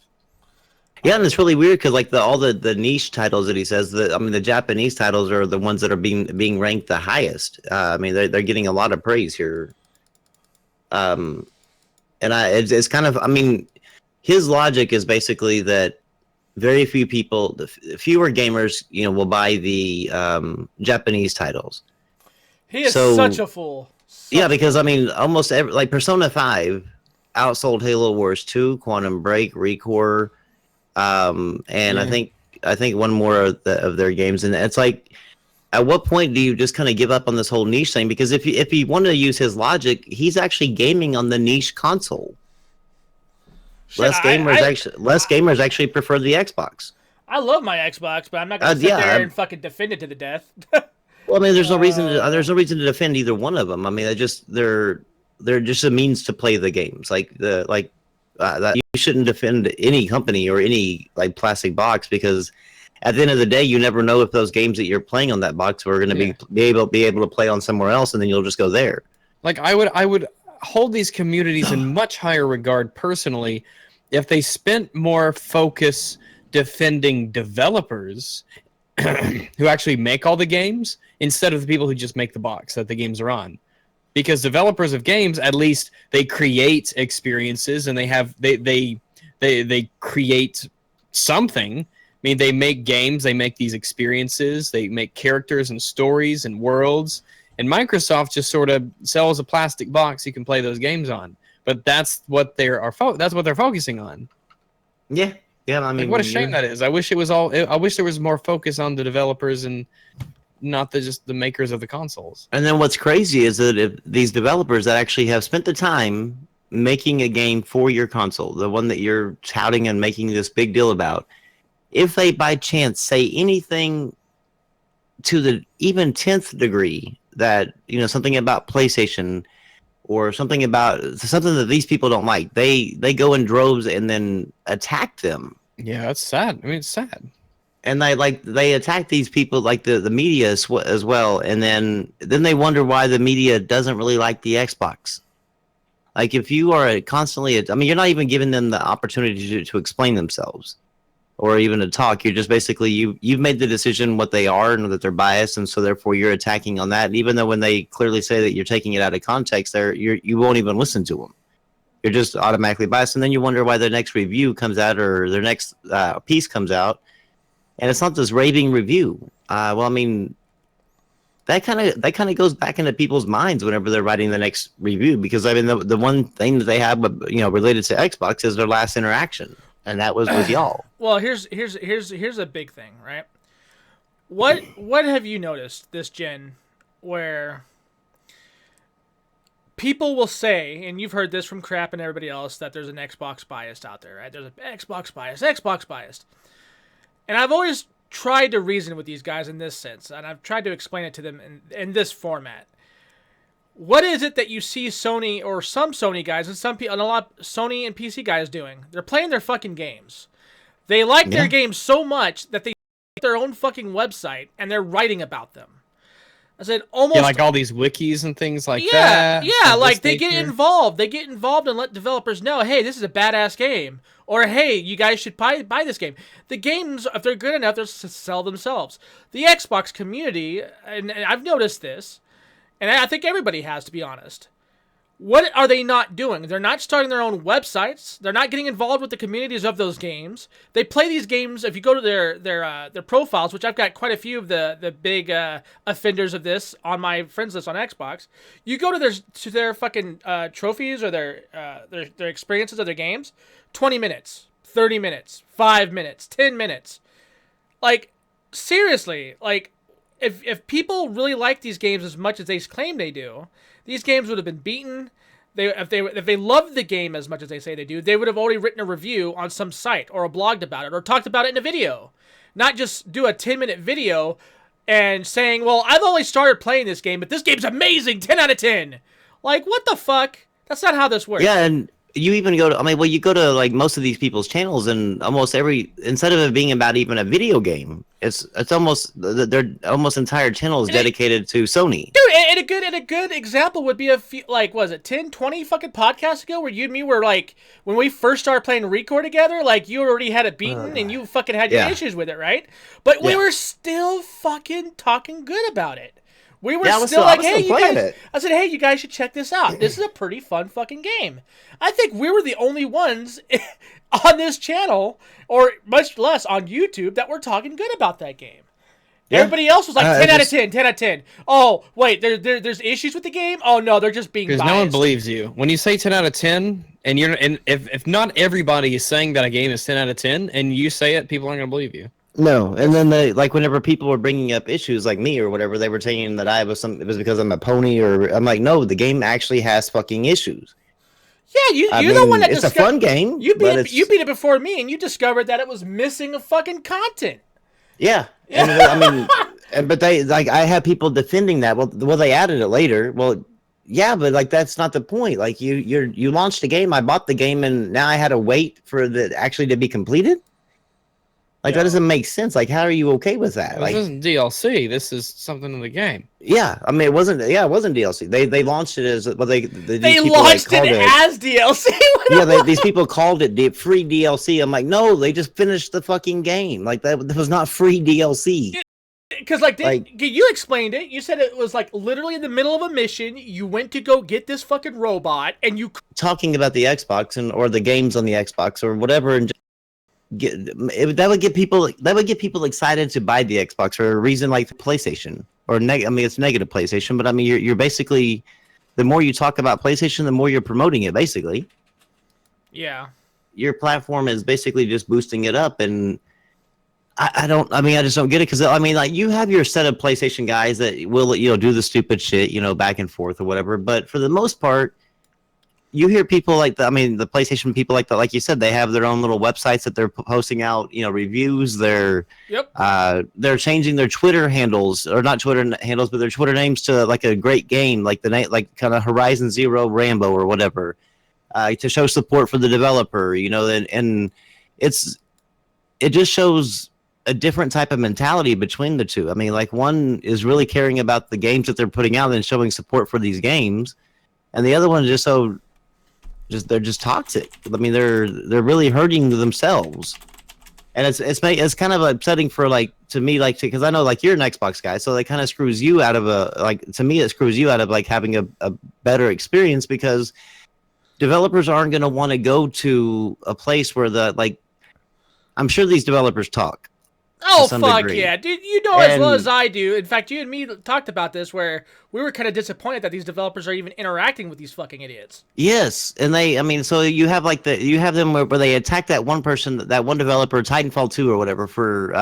[SPEAKER 1] Yeah, and it's really weird because like all the niche titles that he says, the Japanese titles are the ones that are being ranked the highest. I mean, they're getting a lot of praise here. And it's kind of, I mean, his logic is basically that very few people, fewer gamers, will buy the Japanese titles.
[SPEAKER 2] He is such a fool.
[SPEAKER 1] Yeah, because I mean, almost like Persona 5 outsold Halo Wars 2, Quantum Break, ReCore, and I think one more of their games. And it's like, at what point do you just kind of give up on this whole niche thing? Because if you want to use his logic, he's actually gaming on the niche console. Less gamers actually prefer the Xbox.
[SPEAKER 2] I love my Xbox, but I'm not going to sit there and fucking defend it to the death.
[SPEAKER 1] Well, I mean, there's no reason to defend either one of them. I mean, they're just a means to play the games. That you shouldn't defend any company or any like plastic box, because at the end of the day, you never know if those games that you're playing on that box are going to be able to play on somewhere else, and then you'll just go there.
[SPEAKER 3] Like I would hold these communities in much higher regard personally if they spent more focus defending developers who actually make all the games instead of the people who just make the box that the games are on. Because developers of games, at least they create experiences and they create something. I mean, they make games, they make these experiences, they make characters and stories and worlds. And Microsoft just sort of sells a plastic box you can play those games on. But that's what they're focusing on.
[SPEAKER 1] Yeah. Yeah, I mean,
[SPEAKER 3] what a shame that is. I wish there was more focus on the developers and not just the makers of the consoles.
[SPEAKER 1] And then what's crazy is that if these developers that actually have spent the time making a game for your console, the one that you're touting and making this big deal about, if they by chance say anything to the even 10th degree that, something about PlayStation, or something that these people don't like, they go in droves and then attack them.
[SPEAKER 3] Yeah, that's sad. I mean, it's sad.
[SPEAKER 1] And they attack these people, like the media as well, and then they wonder why the media doesn't really like the Xbox. Like, if you are constantly, I mean, you're not even giving them the opportunity to explain themselves, or even to talk. You're just basically you've made the decision what they are and that they're biased, and so therefore you're attacking on that. And even though when they clearly say that you're taking it out of context, you won't even listen to them. You're just automatically biased, and then you wonder why their next review comes out or their next piece comes out. And it's not this raving review. Well, I mean, that kind of goes back into people's minds whenever they're writing the next review, because I mean the one thing that they have, related to Xbox is their last interaction, and that was with y'all.
[SPEAKER 2] Well, here's a big thing, right? What have you noticed this gen where people will say, and you've heard this from Crap and everybody else, that there's an Xbox bias out there, right? There's an Xbox bias. And I've always tried to reason with these guys in this sense, and I've tried to explain it to them in this format. What is it that you see Sony, or some Sony guys, and a lot of Sony and PC guys doing? They're playing their fucking games. They like their games so much that they make their own fucking website, and they're writing about them. I said almost
[SPEAKER 3] like all these wikis and things like that.
[SPEAKER 2] Yeah, like they get involved. They get involved and let developers know, hey, this is a badass game. Or, hey, you guys should buy this game. The games, if they're good enough, they'll sell themselves. The Xbox community, and I've noticed this, and I think everybody has, to be honest. What are they not doing? They're not starting their own websites. They're not getting involved with the communities of those games. They play these games. If you go to their profiles, which I've got quite a few of the big offenders of this on my friends list on Xbox, you go to their fucking trophies or their experiences of their games. 20 minutes, 30 minutes, 5 minutes, 10 minutes. Like, seriously, like, if people really like these games as much as they claim they do, these games would have been beaten. If they loved the game as much as they say they do, they would have already written a review on some site or blogged about it or talked about it in a video. Not just do a 10-minute video and saying, well, I've only started playing this game, but this game's amazing, 10 out of 10. Like, what the fuck? That's not how this works.
[SPEAKER 1] Yeah, and you even go to, you go to like most of these people's channels, and almost instead of it being about even a video game, it's almost their almost entire channel is dedicated to Sony.
[SPEAKER 2] Dude, and a good example would be a few, like, was it 10, 20 fucking podcasts ago where you and me were like, when we first started playing Recore together, like, you already had it beaten and you fucking had your issues with it, right? But we were still fucking talking good about it. We were still like, hey, you guys. I said, hey, you guys should check this out. This is a pretty fun fucking game. I think we were the only ones on this channel, or much less on YouTube, that were talking good about that game. Yeah. Everybody else was like 10 out of 10, 10 out of 10. Oh, wait, there's issues with the game? Oh, no, they're just being biased.
[SPEAKER 3] Because no one believes you. When you say 10 out of 10, and if not everybody is saying that a game is 10 out of 10, and you say it, people aren't going to believe you.
[SPEAKER 1] No, and then whenever people were bringing up issues like me or whatever, they were saying that it was because I'm a pony, or I'm like, no, the game actually has fucking issues.
[SPEAKER 2] Yeah, you're the one that
[SPEAKER 1] it's a fun game.
[SPEAKER 2] You beat it before me, and you discovered that it was missing a fucking content.
[SPEAKER 1] Yeah, and but I have people defending that. Well, they added it later. Well, yeah, but like that's not the point. Like you launched the game, I bought the game, and now I had to wait for the actually to be completed. Like, that doesn't make sense. Like, how are you okay with that?
[SPEAKER 3] This isn't DLC. This is something in the game.
[SPEAKER 1] Yeah, I mean, it wasn't DLC. They launched it as
[SPEAKER 2] they launched it as DLC.
[SPEAKER 1] Yeah, these people called it free DLC. I'm like, no, they just finished the fucking game. Like that was not free DLC.
[SPEAKER 2] Because you explained it. You said it was like literally in the middle of a mission. You went to go get this fucking robot, and you
[SPEAKER 1] talking about the Xbox or the games on the Xbox or whatever, and. That would get people excited to buy the Xbox for a reason like the PlayStation it's negative PlayStation, but I mean you're basically, the more you talk about PlayStation, the more you're promoting it basically.
[SPEAKER 2] Yeah.
[SPEAKER 1] Your platform is basically just boosting it up, and I just don't get it, because I mean, like, you have your set of PlayStation guys that will do the stupid shit, back and forth or whatever, but for the most part, you hear people like the PlayStation people like you said, they have their own little websites that they're posting out, reviews. They're changing their Twitter handles, or not Twitter handles, but their Twitter names to like a great game, like the name, like kind of Horizon Zero Rambo or whatever, to show support for the developer, and it just shows a different type of mentality between the two. I mean, like one is really caring about the games that they're putting out and showing support for these games, and the other one is they're just toxic. I mean, they're really hurting themselves, and it's kind of upsetting for to me, because I know you're an Xbox guy, so that kind of screws you out of to me it screws you out of having a better experience, because developers aren't going to want to go to a place where I'm sure these developers talk.
[SPEAKER 2] Oh, fuck degree. Yeah, dude! As well as I do. In fact, you and me talked about this, where we were kind of disappointed that these developers are even interacting with these fucking idiots.
[SPEAKER 1] Yes, and so you have them where they attack that one person, that one developer, Titanfall 2 or whatever, for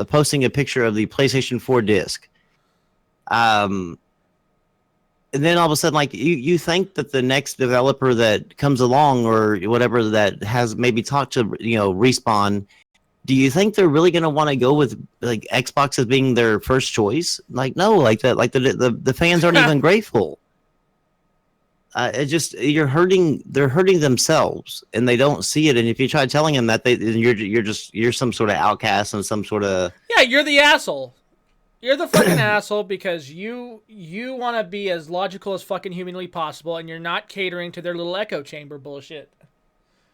[SPEAKER 1] posting a picture of the PlayStation 4 disc. And then all of a sudden, you think that the next developer that comes along or whatever that has maybe talked to Respawn. Do you think they're really going to want to go with Xbox as being their first choice? No, the fans aren't even grateful. They're hurting themselves, and they don't see it. And if you try telling them that, you're some sort of outcast and some sort of
[SPEAKER 2] you're the asshole. You're the fucking asshole because you want to be as logical as fucking humanly possible, and you're not catering to their little echo chamber bullshit.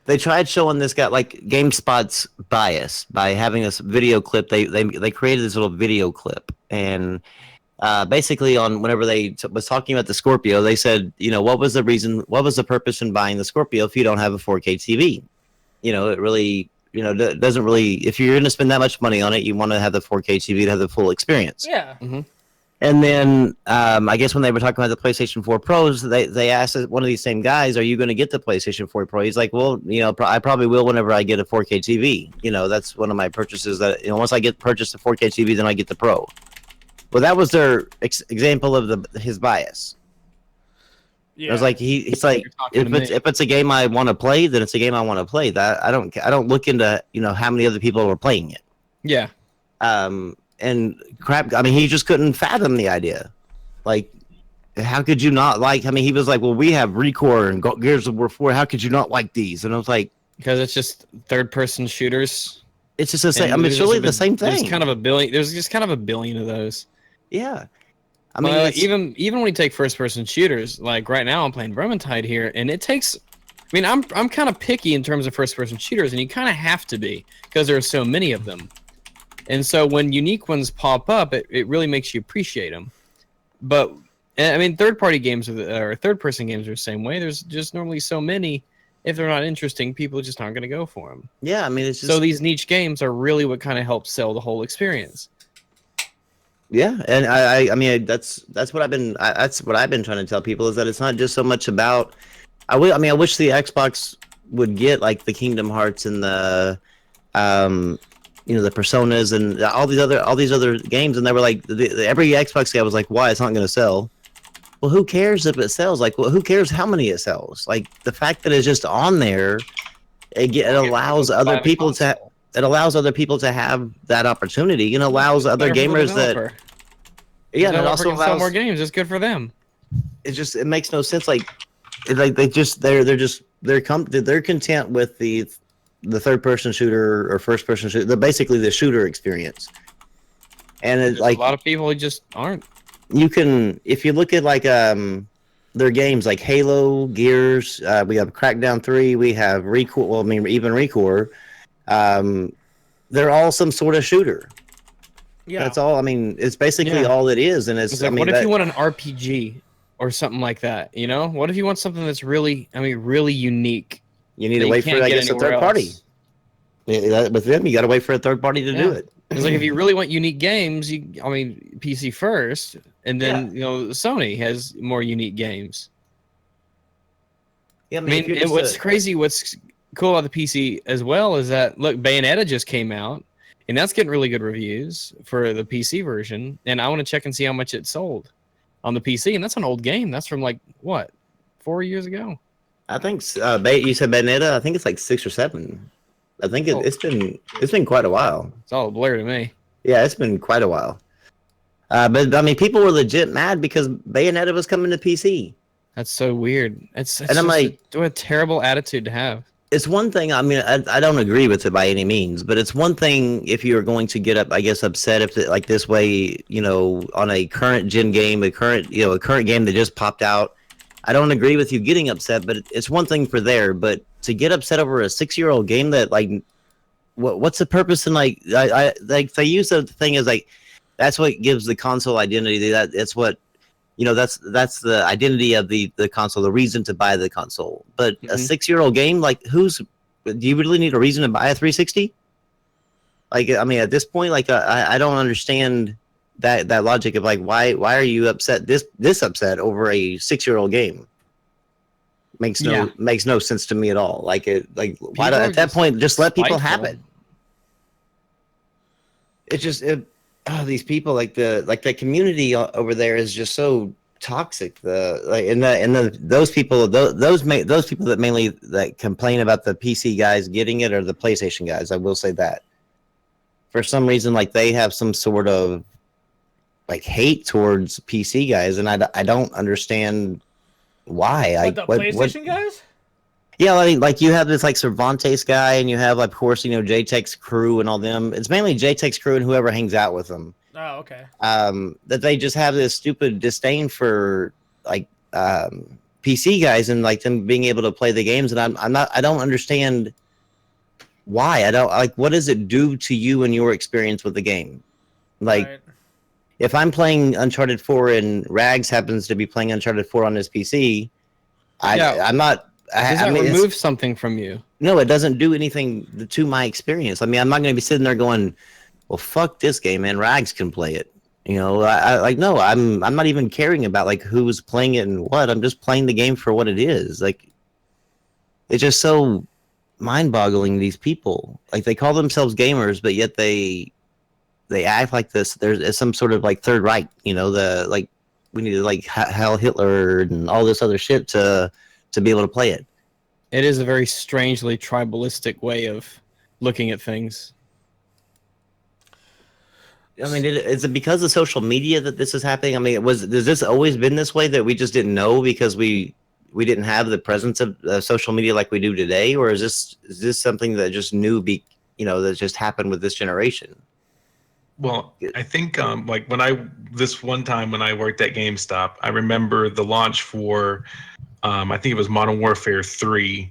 [SPEAKER 1] They tried showing this guy GameSpot's bias by having this video clip. They created this little video clip, and basically on whenever they was talking about the Scorpio, they said, what was the purpose in buying the Scorpio if you don't have a 4K TV? It really, doesn't really. If you're going to spend that much money on it, you want to have the 4K TV to have the full experience.
[SPEAKER 2] Yeah.
[SPEAKER 3] Mm-hmm.
[SPEAKER 1] And then I guess when they were talking about the PlayStation 4 Pros, they asked one of these same guys, "Are you going to get the PlayStation 4 Pro?" He's like, "Well, I probably will whenever I get a 4K TV. That's one of my purchases. That once I purchase the 4K TV, then I get the Pro." Well, that was their example of his bias. Yeah. I was like, he's like, if it's a game I want to play, then it's a game I want to play. That I don't look into how many other people are playing it.
[SPEAKER 3] Yeah.
[SPEAKER 1] And crap, I mean, he just couldn't fathom the idea. How could you not he was like, well, we have ReCore and Gears of War 4. How could you not like these? And I was like,
[SPEAKER 3] because it's just third-person shooters.
[SPEAKER 1] It's just the same. I mean, it's really the same thing.
[SPEAKER 3] There's kind of a billion. There's just kind of a billion of those.
[SPEAKER 1] Yeah. I mean,
[SPEAKER 3] even when you take first-person shooters, right now I'm playing Vermintide here, and it takes. I mean, I'm kind of picky in terms of first-person shooters, and you kind of have to be because there are so many of them. And so when unique ones pop up, it really makes you appreciate them. But, I mean, third-party games or third-person games are the same way. There's just normally so many. If they're not interesting, people just aren't going to go for them.
[SPEAKER 1] Yeah, I mean, it's just...
[SPEAKER 3] So these niche games are really what kind of helps sell the whole experience.
[SPEAKER 1] Yeah, and I mean, that's what I've been trying to tell people, is that it's not just so much about... I wish the Xbox would get, the Kingdom Hearts and the... the Personas and all these other games, and they were every Xbox guy was like, "Why? It's not going to sell." Well, who cares if it sells? Who cares how many it sells? The fact that it's just on there, it allows other people to have that opportunity, and allows other gamers that. Yeah, and it also allows
[SPEAKER 3] sell more games. It's good for them.
[SPEAKER 1] It makes no sense. They're content with the third-person shooter or first-person shooter. They're basically the shooter experience, and a
[SPEAKER 3] lot of people just aren't.
[SPEAKER 1] You can, if you look at their games like Halo, Gears. We have Crackdown 3. We have ReCore. Well, I mean, even ReCore. They're all some sort of shooter. Yeah, that's all. I mean, it's basically all it is, and it's.
[SPEAKER 3] What if you want an RPG or something like that? What if you want something that's really unique?
[SPEAKER 1] You need to wait for, I guess, a third party. With them, you got to wait for a third party to do it.
[SPEAKER 3] It's if you really want unique games, PC first, and then Sony has more unique games. Yeah, what's crazy, what's cool about the PC as well is that Bayonetta just came out, and that's getting really good reviews for the PC version, and I want to check and see how much it sold on the PC, and that's an old game. That's from 4 years ago.
[SPEAKER 1] I think you said Bayonetta. I think it's like 6 or 7. I think it's been quite a while.
[SPEAKER 3] It's all a blur to me.
[SPEAKER 1] Yeah, it's been quite a while. But I mean, people were legit mad because Bayonetta was coming to PC.
[SPEAKER 3] That's so weird. It's
[SPEAKER 1] and I'm like,
[SPEAKER 3] what a terrible attitude to have.
[SPEAKER 1] It's one thing. I mean, I don't agree with it by any means, but it's one thing if you're going to get up, I guess, upset if like this way, you know, on a current gen game, a current game that just popped out. I don't agree with you getting upset, but it's one thing for there. But to get upset over a 6-year-old game that like, what's the purpose? And like, I like they use the thing as like, that's what gives the console identity. That's what. You know, that's the identity of the console, the reason to buy the console. But a 6-year-old game, like, do you really need a reason to buy a 360? Like, I mean, at this point, like, I don't understand that logic of like, why are you upset this upset over a 6-year-old game? Makes no sense to me at all. Like why at that point just let people have it? It's just these people like the community over there is just so toxic. Those people that mainly that complain about the PC guys getting it or the PlayStation guys. I will say that for some reason, like they have some sort of like hate towards PC guys, and I don't understand why.
[SPEAKER 2] PlayStation guys?
[SPEAKER 1] Yeah, like you have this like Cervantes guy, and you have, of course, you know, JTech's crew and all them. It's mainly JTech's crew and whoever hangs out with them.
[SPEAKER 2] Oh, okay.
[SPEAKER 1] That they just have this stupid disdain for like PC guys and like them being able to play the games, and I don't understand why. I don't like. What does it do to you and your experience with the game? Like, right. If I'm playing Uncharted 4 and Rags happens to be playing Uncharted 4 on his PC, I'm not.
[SPEAKER 3] Does that remove something from you?
[SPEAKER 1] No, it doesn't do anything to my experience. I mean, I'm not going to be sitting there going, "Well, fuck this game, man. Rags can play it." You know, no, I'm not even caring about like who's playing it and what. I'm just playing the game for what it is. Like, it's just so mind-boggling. These people, like, they call themselves gamers, but yet they act like this. There's some sort of like Third Reich. You know, we need to like Heil Hitler and all this other shit to be able to play it.
[SPEAKER 3] It is a very strangely tribalistic way of looking at things.
[SPEAKER 1] I mean, is it because of social media that this is happening? I mean, has this always been this way that we just didn't know because we didn't have the presence of social media like we do today, or is this something that just that just happened with this generation?
[SPEAKER 4] Well, I think like this one time when I worked at GameStop, I remember the launch for I think it was Modern Warfare 3,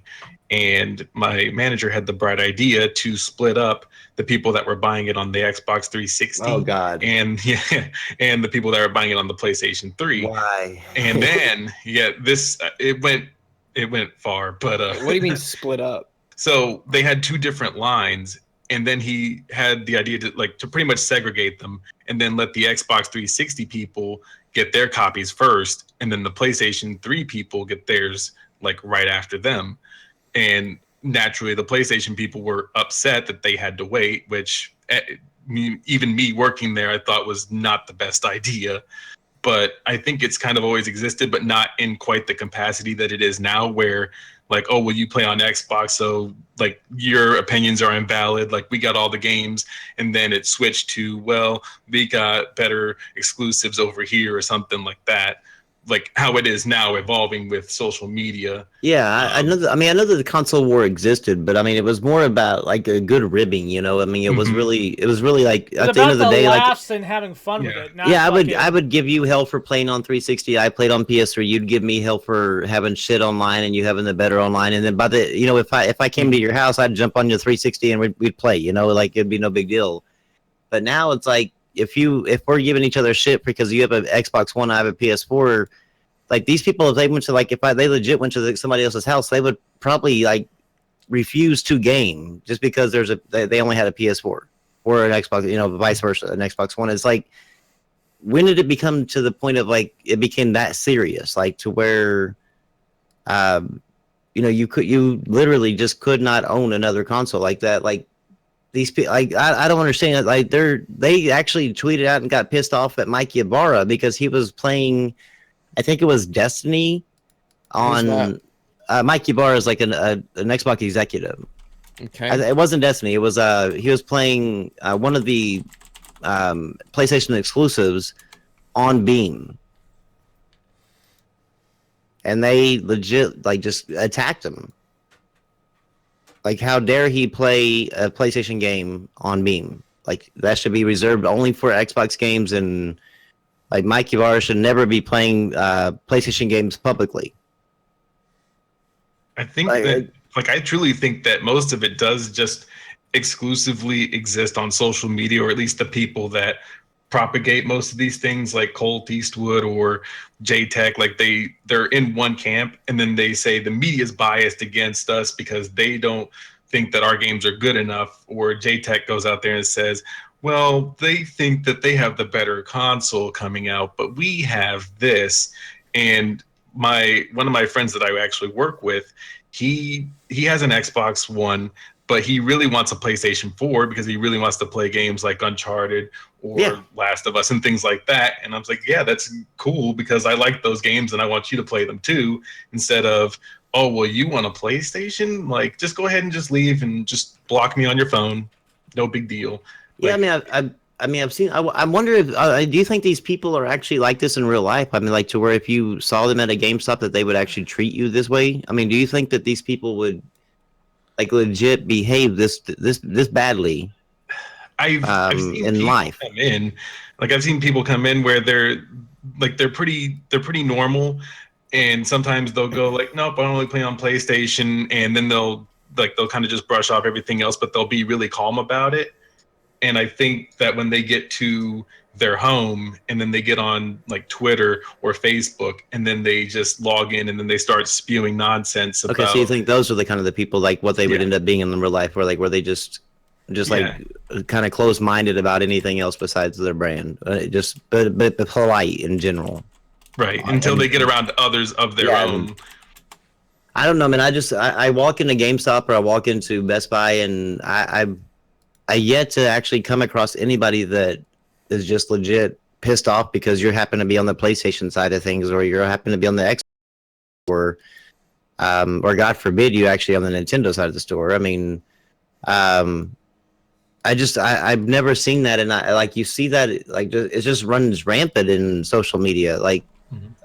[SPEAKER 4] and my manager had the bright idea to split up the people that were buying it on the Xbox 360.
[SPEAKER 1] Oh God!
[SPEAKER 4] And the people that were buying it on the PlayStation 3.
[SPEAKER 1] Why?
[SPEAKER 4] And then it went far. But
[SPEAKER 3] what do you mean split up?
[SPEAKER 4] So they had two different lines, and then he had the idea to pretty much segregate them, and then let the Xbox 360 people get their copies first, and then the PlayStation 3 people get theirs like right after them. And naturally, the PlayStation people were upset that they had to wait, which even me working there, I thought was not the best idea. But I think it's kind of always existed, but not in quite the capacity that it is now, where like, oh, well, you play on Xbox, so like your opinions are invalid. Like, we got all the games, and then it switched to, well, we got better exclusives over here or something like that. Like how it is now, evolving with social media.
[SPEAKER 1] Yeah, I know. I know that the console war existed, but I mean, it was more about like a good ribbing. You know, I mean, it was really like at the end of the day,
[SPEAKER 2] laughs and having fun with it.
[SPEAKER 1] I would give you hell for playing on 360. I played on PS3. You'd give me hell for having shit online and you having the better online. And then if I came to your house, I'd jump on your 360 and we'd play. You know, like it'd be no big deal. But now it's like, if we're giving each other shit because you have an Xbox One, I have a PS4, like these people, if they went to they legit went to somebody else's house, they would probably like refuse to game just because they only had a PS4 or an Xbox, you know, vice versa, an Xbox One. It's like, when did it become to the point of like it became that serious, like to where, you literally just could not own another console like that, like. These people, like, I don't understand. Like, they actually tweeted out and got pissed off at Mike Ybarra because he was playing, I think it was Destiny, on Mike Ybarra is like an Xbox executive.
[SPEAKER 3] Okay.
[SPEAKER 1] It wasn't Destiny. It was he was playing one of the PlayStation exclusives on Beam, and they legit like just attacked him. Like, how dare he play a PlayStation game on Beam? Like, that should be reserved only for Xbox games, and like Mike Ybarra should never be playing PlayStation games publicly.
[SPEAKER 4] I think I truly think that most of it does just exclusively exist on social media, or at least the people that propagate most of these things, like Colt Eastwood or J-Tech. Like they're in one camp, and then they say the media is biased against us because they don't think that our games are good enough. Or J-Tech goes out there and says, well, they think that they have the better console coming out, but we have this. And one of my friends that I actually work with, he has an Xbox One, but he really wants a PlayStation 4 because he really wants to play games like Uncharted or Last of Us and things like that. And I was like, yeah, that's cool because I like those games and I want you to play them too, instead of, oh, well, you want a PlayStation? Like, just go ahead and just leave and just block me on your phone. No big deal.
[SPEAKER 1] Yeah, I mean, I've seen. I wonder if do you think these people are actually like this in real life? I mean, like to where if you saw them at a GameStop, that they would actually treat you this way. I mean, do you think that these people would like legit behave this badly?
[SPEAKER 4] I've seen
[SPEAKER 1] in
[SPEAKER 4] people
[SPEAKER 1] life
[SPEAKER 4] come in, like I've seen people come in where they're pretty normal, and sometimes they'll go like, nope, I only play on PlayStation, and then they'll kind of just brush off everything else, but they'll be really calm about it. And I think that when they get to their home and then they get on like Twitter or Facebook and then they just log in and then they start spewing nonsense about.
[SPEAKER 1] Okay, so you think those are the kind of the people like what they would end up being in real life, where they just like kind of closed-minded about anything else besides their brand, but polite in general.
[SPEAKER 4] Right, until they get around to others of their own.
[SPEAKER 1] I don't know, man. I walk into GameStop or I walk into Best Buy, and I yet to actually come across anybody that is just legit pissed off because you happen to be on the PlayStation side of things, or you happen to be on the Xbox, or God forbid you actually on the Nintendo side of the store. I mean, I've never seen that, and like you see that like it just runs rampant in social media. Like,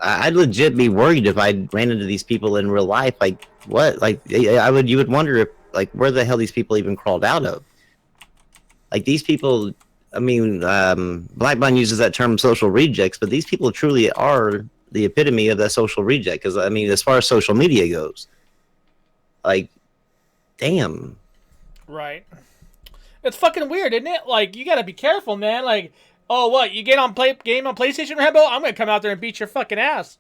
[SPEAKER 1] I'd legit be worried if I ran into these people in real life. Like, what? Like, you would wonder if like where the hell these people even crawled out of. Like, these people, I mean, Blackbun uses that term social rejects, but these people truly are the epitome of that social reject. Because, I mean, as far as social media goes, like, damn.
[SPEAKER 2] Right. It's fucking weird, isn't it? Like, you gotta be careful, man. Like, oh, what? You get on game on PlayStation, Rambo? I'm gonna come out there and beat your fucking ass.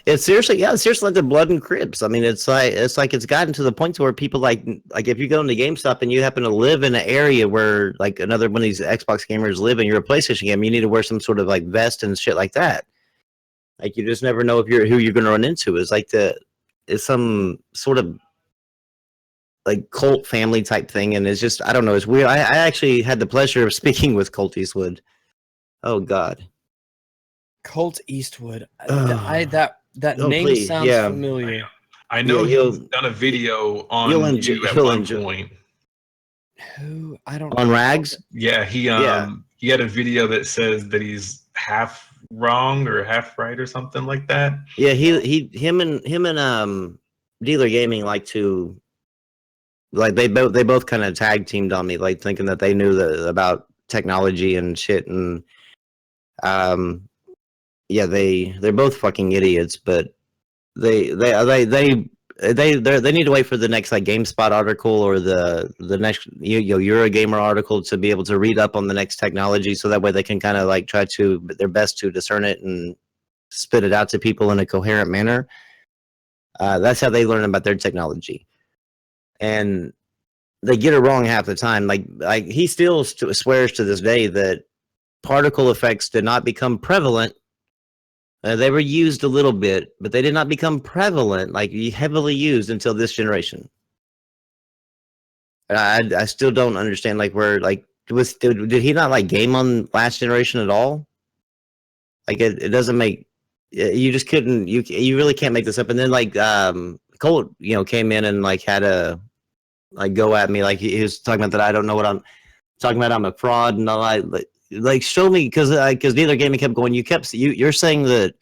[SPEAKER 1] It's seriously like the blood and Crips. I mean, it's gotten to the point to where people like if you go into GameStop and you happen to live in an area where like another one of these Xbox gamers live and you're a PlayStation gamer, you need to wear some sort of like vest and shit like that. Like, you just never know who you're going to run into. It's some sort of like cult family type thing, and it's just, I don't know, it's weird. I actually had the pleasure of speaking with Colt Eastwood. Oh God,
[SPEAKER 3] Colt Eastwood. That name sounds familiar.
[SPEAKER 4] I know he's done a video on you at one point.
[SPEAKER 3] Who? I don't know.
[SPEAKER 1] On Rags?
[SPEAKER 4] Yeah, he had a video that says that he's half wrong or half right or something like that.
[SPEAKER 1] Yeah, him and Dealer Gaming like to, like, they both kind of tag teamed on me, like thinking that they knew about technology and shit, and yeah, they're both fucking idiots, but they need to wait for the next like GameSpot article or the next Eurogamer article to be able to read up on the next technology, so that way they can kind of like try to their best to discern it and spit it out to people in a coherent manner. That's how they learn about their technology, and they get it wrong half the time. Like he still swears to this day that particle effects did not become prevalent. They were used a little bit, but they did not become prevalent, like heavily used, until this generation. I still don't understand, like, where, like, did he not like game on last generation at all? Like, it doesn't make, you just couldn't, you really can't make this up. And then like Colt, came in and like had a go at me, like he was talking about that I don't know what I'm talking about. I'm a fraud and all. Like show me, because Dealer Gaming kept going. You're saying that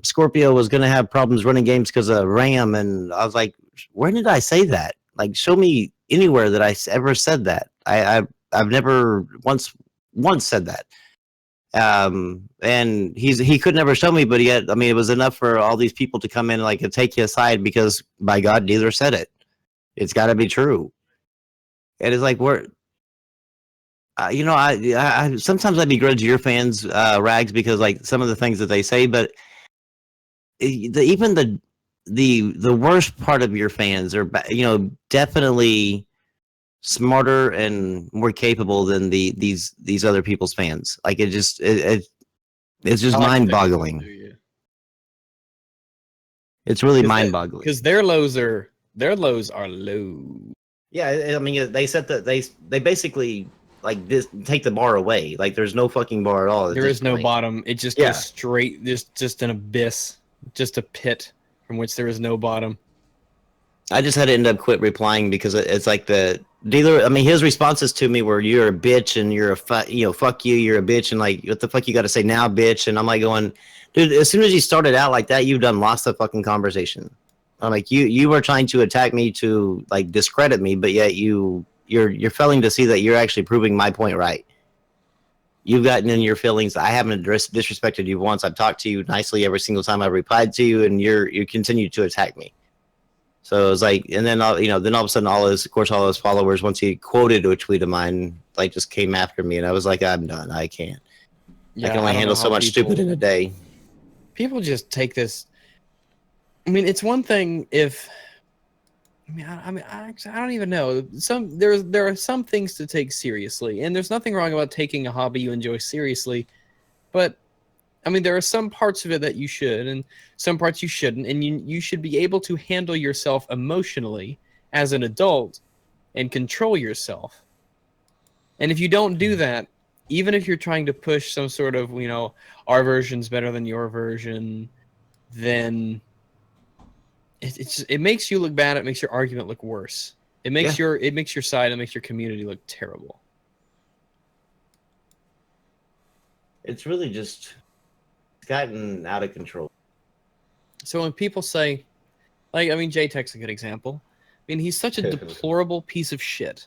[SPEAKER 1] Scorpio was going to have problems running games because of RAM, and I was like, where did I say that? Like, show me anywhere that I ever said that. I've never once said that. And he could never show me, but yet, it was enough for all these people to come in like and take his side, because by God, Dealer said it. It's got to be true. And it's like, I sometimes I begrudge your fans, Rags, because like some of the things that they say, but even the worst part of your fans are, definitely smarter and more capable than these other people's fans. Like it's just mind-boggling. It's really mind-boggling
[SPEAKER 3] because their lows are low.
[SPEAKER 1] Yeah, they said that they basically like this take the bar away. Like there's no fucking bar at all.
[SPEAKER 3] There is no bottom. It just goes straight. There's just an abyss, just a pit from which there is no bottom.
[SPEAKER 1] I just had to end up quit replying because it's like the Dealer. His responses to me were, "You're a bitch," and "You're a fuck you, you're a bitch," and like, "What the fuck you got to say now, bitch?" And I'm like going, dude, as soon as you started out like that, you've done lost the fucking conversation. I'm like, you were trying to attack me to like discredit me, but yet you're failing to see that you're actually proving my point right. You've gotten in your feelings. I haven't disrespected you once. I've talked to you nicely every single time I've replied to you, and you continue to attack me. So it was like, and then all of a sudden, all his followers, once he quoted a tweet of mine, like just came after me, and I was like, I'm done. I can't. I can only handle so much stupid in a day.
[SPEAKER 3] People just take this. It's one thing if. I don't even know. There are some things to take seriously, and there's nothing wrong about taking a hobby you enjoy seriously, but there are some parts of it that you should, and some parts you shouldn't, and you should be able to handle yourself emotionally as an adult and control yourself. And if you don't do that, even if you're trying to push some sort of, our version's better than your version, then it makes you look bad. It makes your argument look worse. It makes your side, it makes your community look terrible.
[SPEAKER 1] It's really just gotten out of control.
[SPEAKER 3] So when people say, like, J-Tech's a good example. He's such a deplorable piece of shit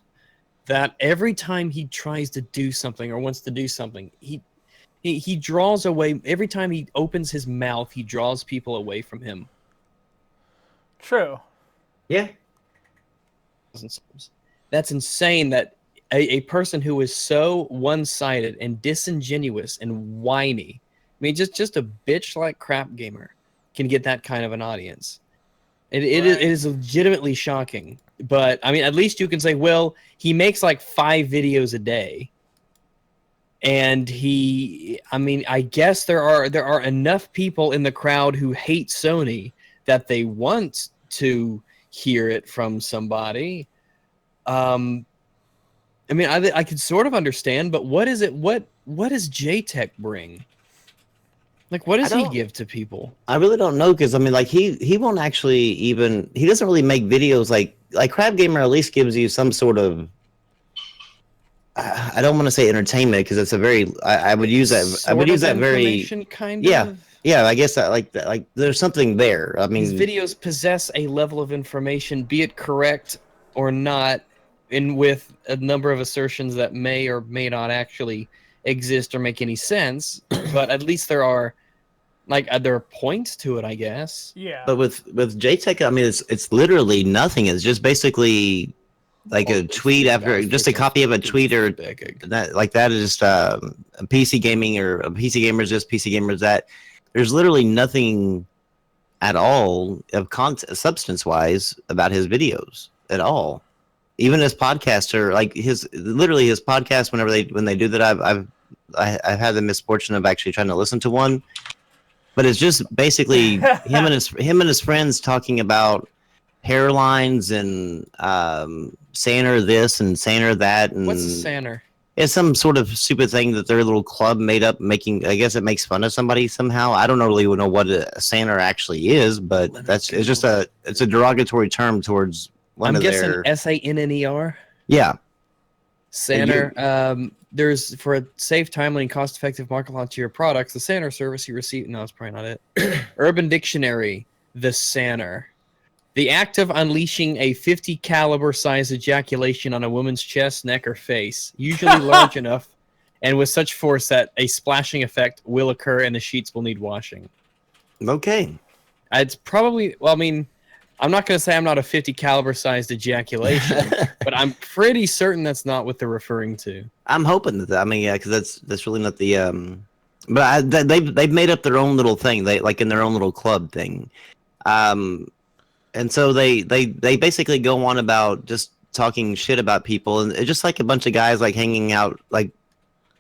[SPEAKER 3] that every time he tries to do something or wants to do something, he draws away. Every time he opens his mouth, he draws people away from him.
[SPEAKER 2] True.
[SPEAKER 1] Yeah.
[SPEAKER 3] That's insane that a person who is so one-sided and disingenuous and whiny, just a bitch-like crap gamer, can get that kind of an audience. It is legitimately shocking. But, at least you can say, well, he makes like 5 videos a day. And I guess there are enough people in the crowd who hate Sony that they want to hear it from somebody. I could sort of understand, but what is it? What does J-Tech bring? Like, what does he give to people?
[SPEAKER 1] I really don't know, because he won't actually even. He doesn't really make videos like Crab Gamer at least gives you some sort of. I don't want to say entertainment, because it's a very. I would use that. I would use that very.
[SPEAKER 3] Kind of.
[SPEAKER 1] Yeah, I guess that like there's something there.
[SPEAKER 3] These videos possess a level of information, be it correct or not, and with a number of assertions that may or may not actually exist or make any sense. But at least there are points to it, I guess.
[SPEAKER 2] Yeah.
[SPEAKER 1] But with J-Tech, it's literally nothing. It's just basically like a tweet after just a copy of a tweet, or that is just a PC gaming, or a PC gamers this, PC gamers that. There's literally nothing at all of content, substance-wise, about his videos at all. Even his podcast, or like his podcast. When they do that, I've had the misfortune of actually trying to listen to one, but it's just basically him and his friends talking about Airlines and Saner this and Saner that. And
[SPEAKER 3] what's a Saner?
[SPEAKER 1] It's some sort of stupid thing that their little club made up, making. I guess it makes fun of somebody somehow. I don't really know what a Santa actually is, but it's just a derogatory term towards one of their.
[SPEAKER 3] I'm guessing SANNER.
[SPEAKER 1] Yeah.
[SPEAKER 3] Sanner. There's for a safe, timely, and cost-effective market launch to your products. The Sanner service you receive. No, it's probably not it. Urban Dictionary. The Sanner. The act of unleashing a 50 caliber size ejaculation on a woman's chest, neck, or face, usually large enough and with such force that a splashing effect will occur and the sheets will need washing.
[SPEAKER 1] Okay.
[SPEAKER 3] It's probably, well, I mean, I'm not going to say I'm not a 50 caliber sized ejaculation, but I'm pretty certain that's not what they're referring to.
[SPEAKER 1] I'm hoping that, I mean, yeah, because that's really not the, but they've made up their own little thing, they like in their own little club thing. And so they basically go on about just talking shit about people, and it's just like a bunch of guys like hanging out, like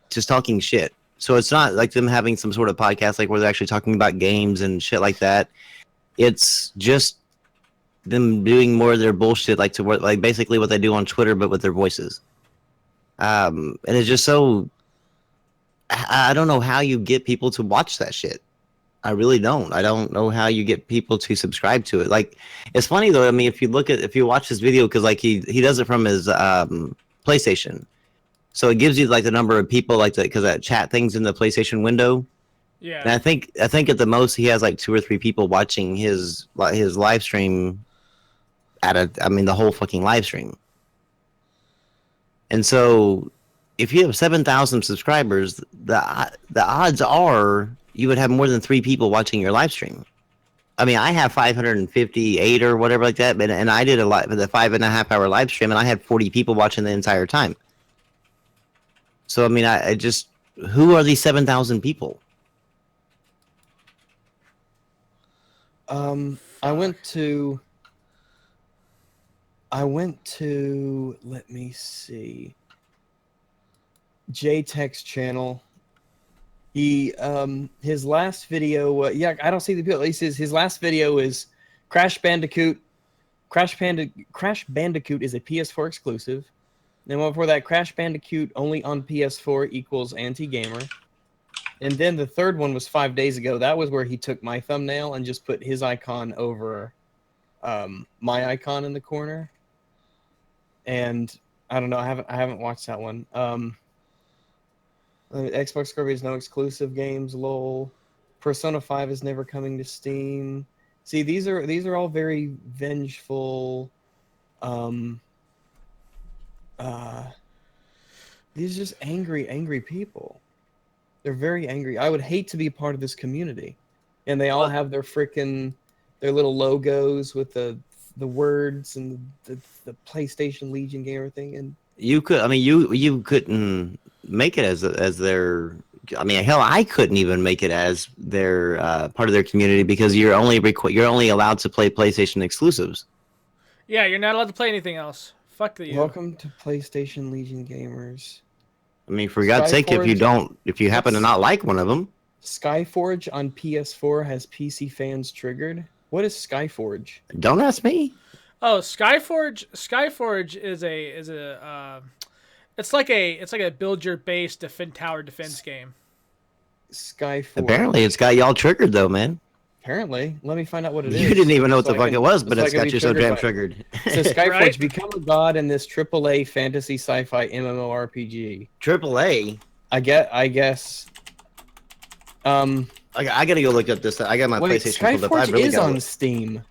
[SPEAKER 1] just talking shit. So it's not like them having some sort of podcast like where they're actually talking about games and shit like that. It's just them doing more of their bullshit, like to work, like basically what they do on Twitter, but with their voices. And it's just so. I don't know how you get people to watch that shit. I really don't. I don't know how you get people to subscribe to it. Like, it's funny though. I mean, if you watch this video, because like he does it from his PlayStation, so it gives you like the number of people, like because that chat thing's in the PlayStation window.
[SPEAKER 2] Yeah.
[SPEAKER 1] And I think at the most he has like 2 or 3 people watching his live stream. The whole fucking live stream. And so, if you have 7,000 subscribers, the odds are you would have more than 3 people watching your live stream. I mean, I have 558 or whatever like that, and I did the 5.5 hour live stream, and I had 40 people watching the entire time. So I mean, I just, who are these 7,000 people?
[SPEAKER 3] I went to. Let me see. JTech's channel. He his last video, yeah, I don't see the people. At least his last video is Crash Bandicoot. Crash Bandicoot is a PS4 exclusive. Then before that, Crash Bandicoot only on PS4 equals anti-gamer. And then the third one was 5 days ago. That was where he took my thumbnail and just put his icon over my icon in the corner. And I don't know. I haven't watched that one. Xbox Scorpio has no exclusive games. Lol. Persona 5 is never coming to Steam. See, these are all very vengeful. These are just angry people. They're very angry. I would hate to be a part of this community. And they all have their little logos with the words and the PlayStation Legion game, everything. And
[SPEAKER 1] you couldn't make it as their. I mean, hell, I couldn't even make it as their part of their community because you're only allowed to play PlayStation exclusives.
[SPEAKER 2] Yeah, you're not allowed to play anything else. Fuck you.
[SPEAKER 3] Welcome to PlayStation Legion gamers.
[SPEAKER 1] I mean, for God's sake, if you happen to not like one of them. Skyforge
[SPEAKER 3] on PS4 has PC fans triggered. What is Skyforge?
[SPEAKER 1] Don't ask me.
[SPEAKER 2] Oh, Skyforge is a it's like a build your base tower defense game.
[SPEAKER 3] Skyforge.
[SPEAKER 1] Apparently, it's got y'all triggered though, man.
[SPEAKER 3] Apparently, let me find out what it is.
[SPEAKER 1] You didn't even know what the fuck it was, but it's got you so damn triggered.
[SPEAKER 3] So Skyforge, right? Become a god in this AAA fantasy sci-fi MMORPG.
[SPEAKER 1] AAA.
[SPEAKER 3] I guess.
[SPEAKER 1] I gotta go look up this. I got my PlayStation pulled up.
[SPEAKER 3] Skyforge is on Steam.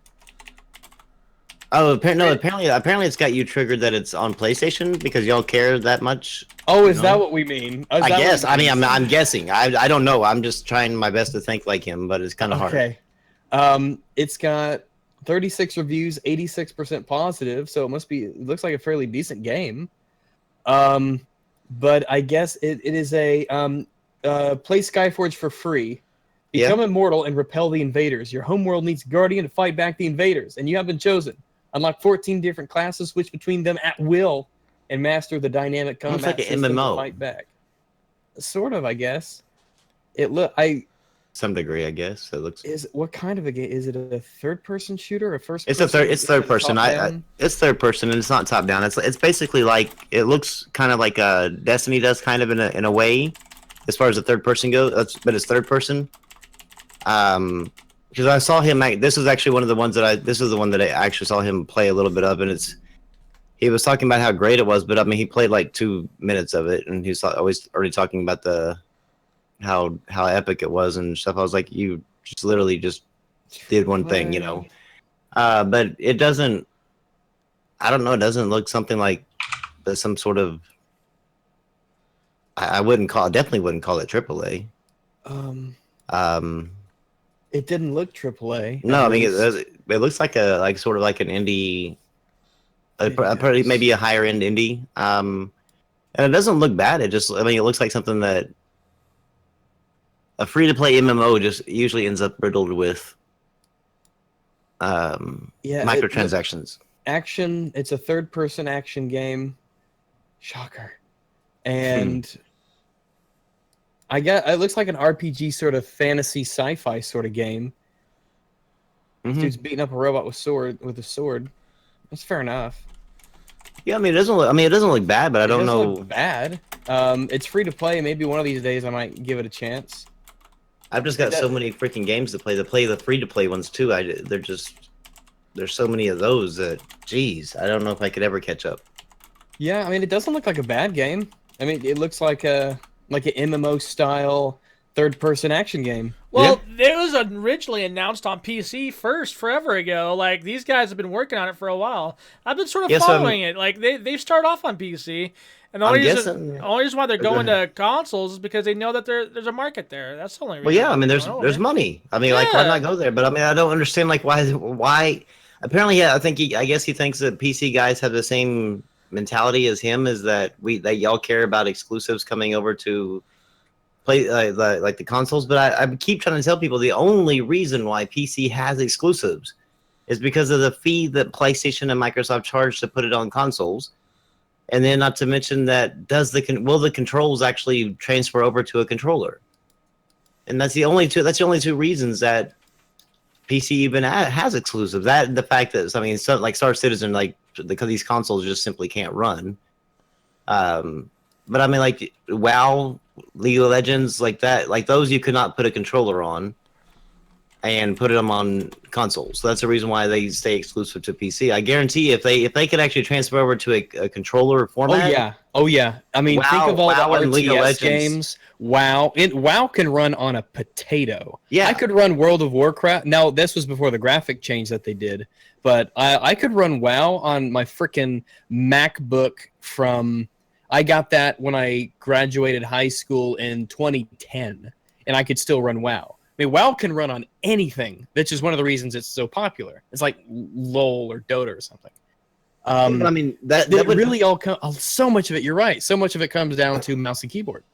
[SPEAKER 1] Oh, apparently it's got you triggered that it's on PlayStation because y'all care that much.
[SPEAKER 3] Oh, is that what we mean?
[SPEAKER 1] I guess. I mean, I'm guessing. I don't know. I'm just trying my best to think like him, but it's kind of hard.
[SPEAKER 3] Okay. It's got 36 reviews, 86% positive, so it looks like a fairly decent game. But I guess it is a play Skyforge for free. Become immortal and repel the invaders. Your homeworld needs a guardian to fight back the invaders, and you have been chosen. Unlock 14 different classes, switch between them at will, and master the dynamic combat
[SPEAKER 1] like an
[SPEAKER 3] system
[SPEAKER 1] MMO.
[SPEAKER 3] to fight back. Sort of, I guess. I
[SPEAKER 1] some degree, I guess. It looks.
[SPEAKER 3] What kind of a game? Is it a third-person shooter or first?
[SPEAKER 1] It's It's third person. It's third person, and it's not top down. It's basically like it looks kind of like Destiny does, kind of in a way, as far as the third person goes. But it's third person. Because I saw him. This was actually one of the ones that This is the one that I actually saw him play a little bit of, and he was talking about how great it was, but I mean, he played like 2 minutes of it, and he's always already talking about how epic it was and stuff. I was like, you just literally just did one thing, you know. But it doesn't. I don't know. It doesn't look something like some sort of. I definitely wouldn't call it AAA.
[SPEAKER 3] It didn't look AAA.
[SPEAKER 1] No, I mean it looks like sort of like an indie. Maybe a higher end indie, and it doesn't look bad. It looks like something that a free to play MMO just usually ends up riddled with microtransactions.
[SPEAKER 3] Action. It's a third person action game. Shocker, and it looks like an RPG sort of fantasy sci-fi sort of game. Dude's beating up a robot with a sword. That's fair enough.
[SPEAKER 1] Yeah, I mean, it doesn't look bad, but I don't know.
[SPEAKER 3] Look bad. It's free to play. Maybe one of these days I might give it a chance.
[SPEAKER 1] I've just got so many freaking games to play. To play the free to play ones too. There's so many of those that, geez, I don't know if I could ever catch up.
[SPEAKER 3] Yeah, I mean, it doesn't look like a bad game. I mean, it looks like an MMO style third-person action game.
[SPEAKER 2] Well, it was originally announced on PC first forever ago. Like, these guys have been working on it for a while. I've been sort of following it. Like, they start off on PC, and the only reason why they're going to consoles is because they know that there's a market there. That's the only reason.
[SPEAKER 1] Well, yeah, I mean, there's money. I mean, like, why not go there? But I mean, I don't understand, like, why. Apparently, yeah, I guess he thinks that PC guys have the same mentality as him, is that y'all care about exclusives coming over to play like the consoles. But I keep trying to tell people the only reason why PC has exclusives is because of the fee that PlayStation and Microsoft charge to put it on consoles, and then not to mention that will the controls actually transfer over to a controller? And that's the only two reasons that PC even has exclusives. That and the fact that like Star Citizen, like, because these consoles just simply can't run. But I mean, like WoW, League of Legends, like that, like those you could not put a controller on and put them on consoles. So that's the reason why they stay exclusive to PC. I guarantee if they could actually transfer over to a controller format.
[SPEAKER 3] Oh yeah. I mean, think of all the RTS games. WoW can run on a potato. Yeah, I could run World of Warcraft. Now this was before the graphic change that they did, but I could run WoW on my freaking MacBook from. I got that when I graduated high school in 2010, and I could still run WoW. I mean, WoW can run on anything. That's just one of the reasons it's so popular. It's like LOL or Dota or something.
[SPEAKER 1] I mean, that would
[SPEAKER 3] really all so much of it. You're right. So much of it comes down to mouse and keyboard.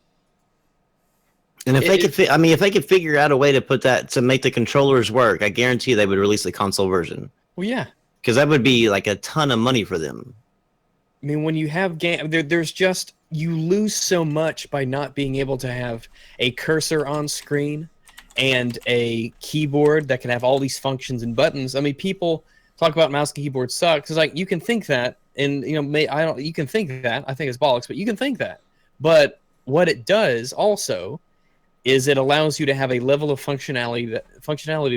[SPEAKER 1] And if they could figure out a way to put that to make the controllers work, I guarantee they would release the console version.
[SPEAKER 3] Well, yeah,
[SPEAKER 1] because that would be like a ton of money for them.
[SPEAKER 3] I mean, when you have there's just you lose so much by not being able to have a cursor on screen and a keyboard that can have all these functions and buttons. I mean, people talk about mouse and keyboard suck because, like, you can think that, and you can think that. I think it's bollocks, but you can think that. But what it does also is it allows you to have a level of functionality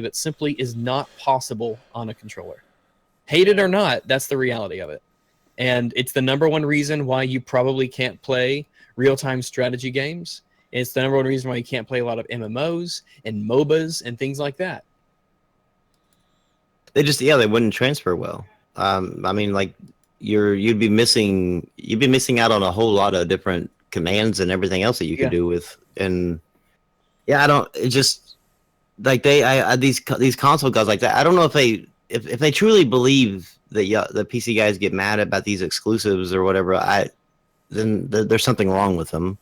[SPEAKER 3] that simply is not possible on a controller. Hate it or not, that's the reality of it. And it's the number one reason why you probably can't play real-time strategy games. It's the number one reason why you can't play a lot of MMOs and MOBAs and things like that. They
[SPEAKER 1] wouldn't transfer well. I mean, like you'd be missing out on a whole lot of different commands and everything else that you could do with. And yeah, it just like these console guys like that. I don't know if they truly believe that the PC guys get mad about these exclusives or whatever. Then there's something wrong with them.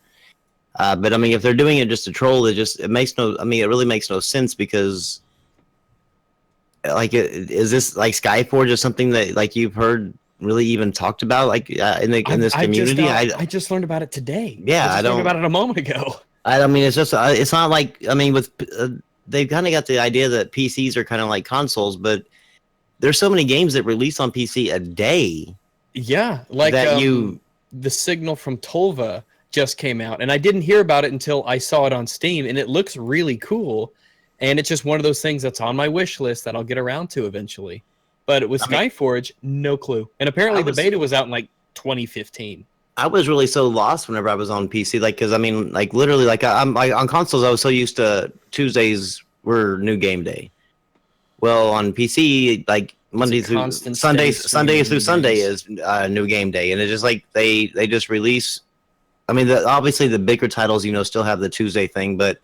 [SPEAKER 1] But I mean, if they're doing it just to troll, it really makes no sense, because like, is this like Skyforge or something that like you've heard really even talked about like in this community?
[SPEAKER 3] I just learned about it today.
[SPEAKER 1] Yeah,
[SPEAKER 3] I learned about it a moment ago.
[SPEAKER 1] I mean, it's not like, I mean, with they've kind of got the idea that PCs are kind of like consoles, but there's so many games that release on PC a day.
[SPEAKER 3] Yeah, like
[SPEAKER 1] that
[SPEAKER 3] the Signal from Tolva just came out, and I didn't hear about it until I saw it on Steam, and it looks really cool. And it's just one of those things that's on my wish list that I'll get around to eventually. But with Skyforge, no clue. And apparently the beta was out in like 2015.
[SPEAKER 1] I was really so lost whenever I was on PC, like, because I mean, like, literally, like, I'm on consoles, I was so used to Tuesdays were new game day. Well, on PC, like Monday through Sunday through Sunday is new game day, and it's just like they just release. I mean, obviously the bigger titles, you know, still have the Tuesday thing, but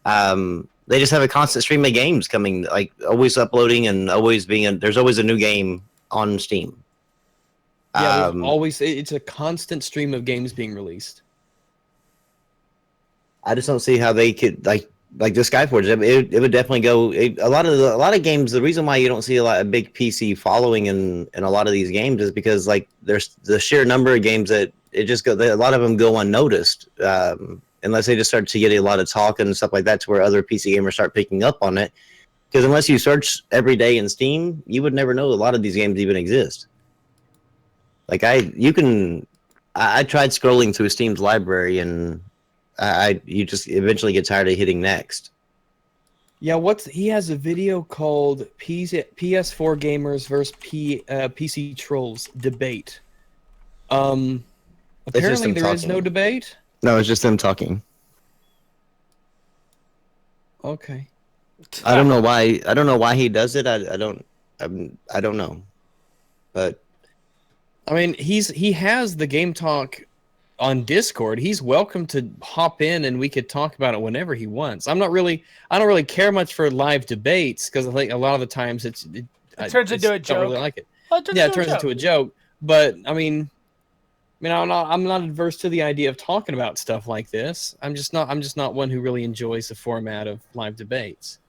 [SPEAKER 1] they just have a constant stream of games coming, like always uploading and always being. There's always a new game on Steam.
[SPEAKER 3] Yeah, it's a constant stream of games being released.
[SPEAKER 1] I just don't see how they could like the Skyforge. It would definitely go. A lot of games. The reason why you don't see a big PC following in a lot of these games is because like there's the sheer number of games that a lot of them go unnoticed unless they just start to get a lot of talk and stuff like that to where other PC gamers start picking up on it. Because unless you search every day in Steam, you would never know a lot of these games even exist. Like I tried scrolling through Steam's library, and you just eventually get tired of hitting next.
[SPEAKER 3] Yeah, he has a video called PS4 gamers versus PC trolls debate. Apparently there is no debate.
[SPEAKER 1] No, it's just them talking.
[SPEAKER 3] Okay.
[SPEAKER 1] I don't know why. I don't know why he does it. I don't know, but.
[SPEAKER 3] I mean, he has the Game Talk on Discord. He's welcome to hop in, and we could talk about it whenever he wants. I don't really care much for live debates because I think a lot of the times it
[SPEAKER 2] turns into a joke.
[SPEAKER 3] Don't really like it. It turns into a joke. But I mean, I'm not adverse to the idea of talking about stuff like this. I'm just not one who really enjoys the format of live debates,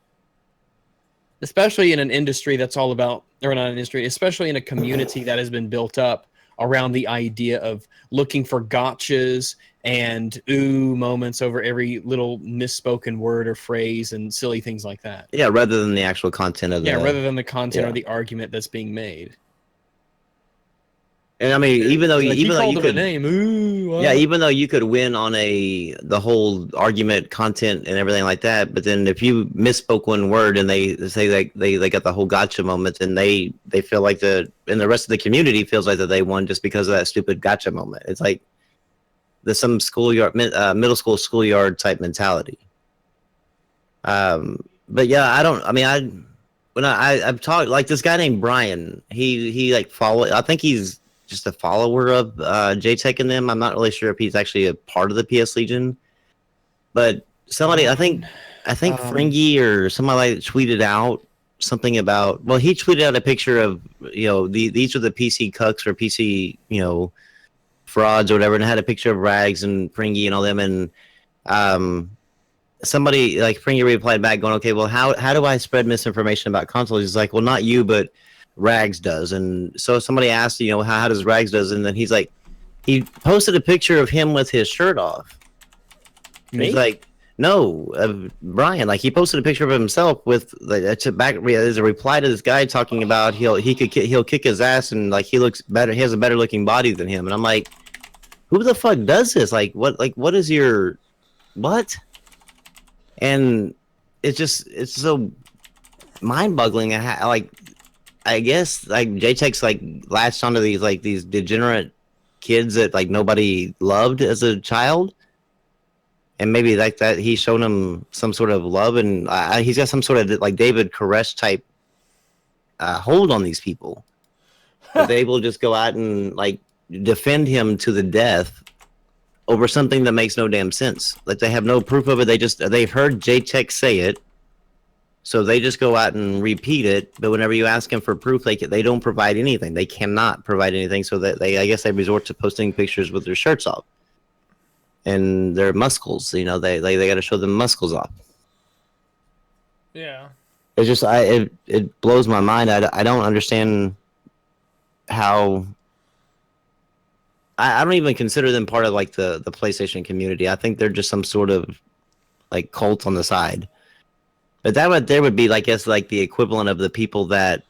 [SPEAKER 3] especially in an industry that's all about, or not an industry, especially in a community that has been built up around the idea of looking for gotchas and ooh moments over every little misspoken word or phrase and silly things like that.
[SPEAKER 1] Yeah, rather than the actual content of
[SPEAKER 3] rather than the content or the argument that's being made.
[SPEAKER 1] And I mean, even though you could
[SPEAKER 3] name, ooh,
[SPEAKER 1] yeah, even though you could win on the whole argument content and everything like that, but then if you misspoke one word and they say like they got the whole gotcha moment, and they feel like and the rest of the community feels like that they won just because of that stupid gotcha moment. It's like there's some middle school schoolyard type mentality. But yeah, I've talked like this guy named Brian. He like I think he's just a follower of JTech and them. I'm not really sure if he's actually a part of the PS Legion, but somebody, I think Fringy or somebody like tweeted out something about. Well, he tweeted out a picture of these are the PC cucks or PC frauds or whatever, and had a picture of Rags and Fringy and all them, and somebody like Fringy replied back going, okay, well how do I spread misinformation about consoles? He's like, well, not you, but Rags does. And so somebody asked, how does Rags does, and then he's like, he posted a picture of him with his shirt off. He's like, no, Brian, like he posted a picture of himself with there's a reply to this guy talking about he'll kick his ass and like he looks better, he has a better looking body than him. And I'm like, who the fuck does this? What is your what? And it's so mind-boggling. I guess like JTech's like latched onto these degenerate kids that like nobody loved as a child, and maybe like that he's shown them some sort of love, and he's got some sort of like David Koresh type hold on these people. They will just go out and like defend him to the death over something that makes no damn sense. Like they have no proof of it. They've heard JTech say it. So they just go out and repeat it, but whenever you ask them for proof, they don't provide anything. They cannot provide anything, so that I guess they resort to posting pictures with their shirts off and their muscles. They got to show them muscles off.
[SPEAKER 2] Yeah.
[SPEAKER 1] It's just it blows my mind. I don't understand how. I don't even consider them part of like the PlayStation community. I think they're just some sort of like cult on the side. But there would be, like, I guess, like the equivalent of the people that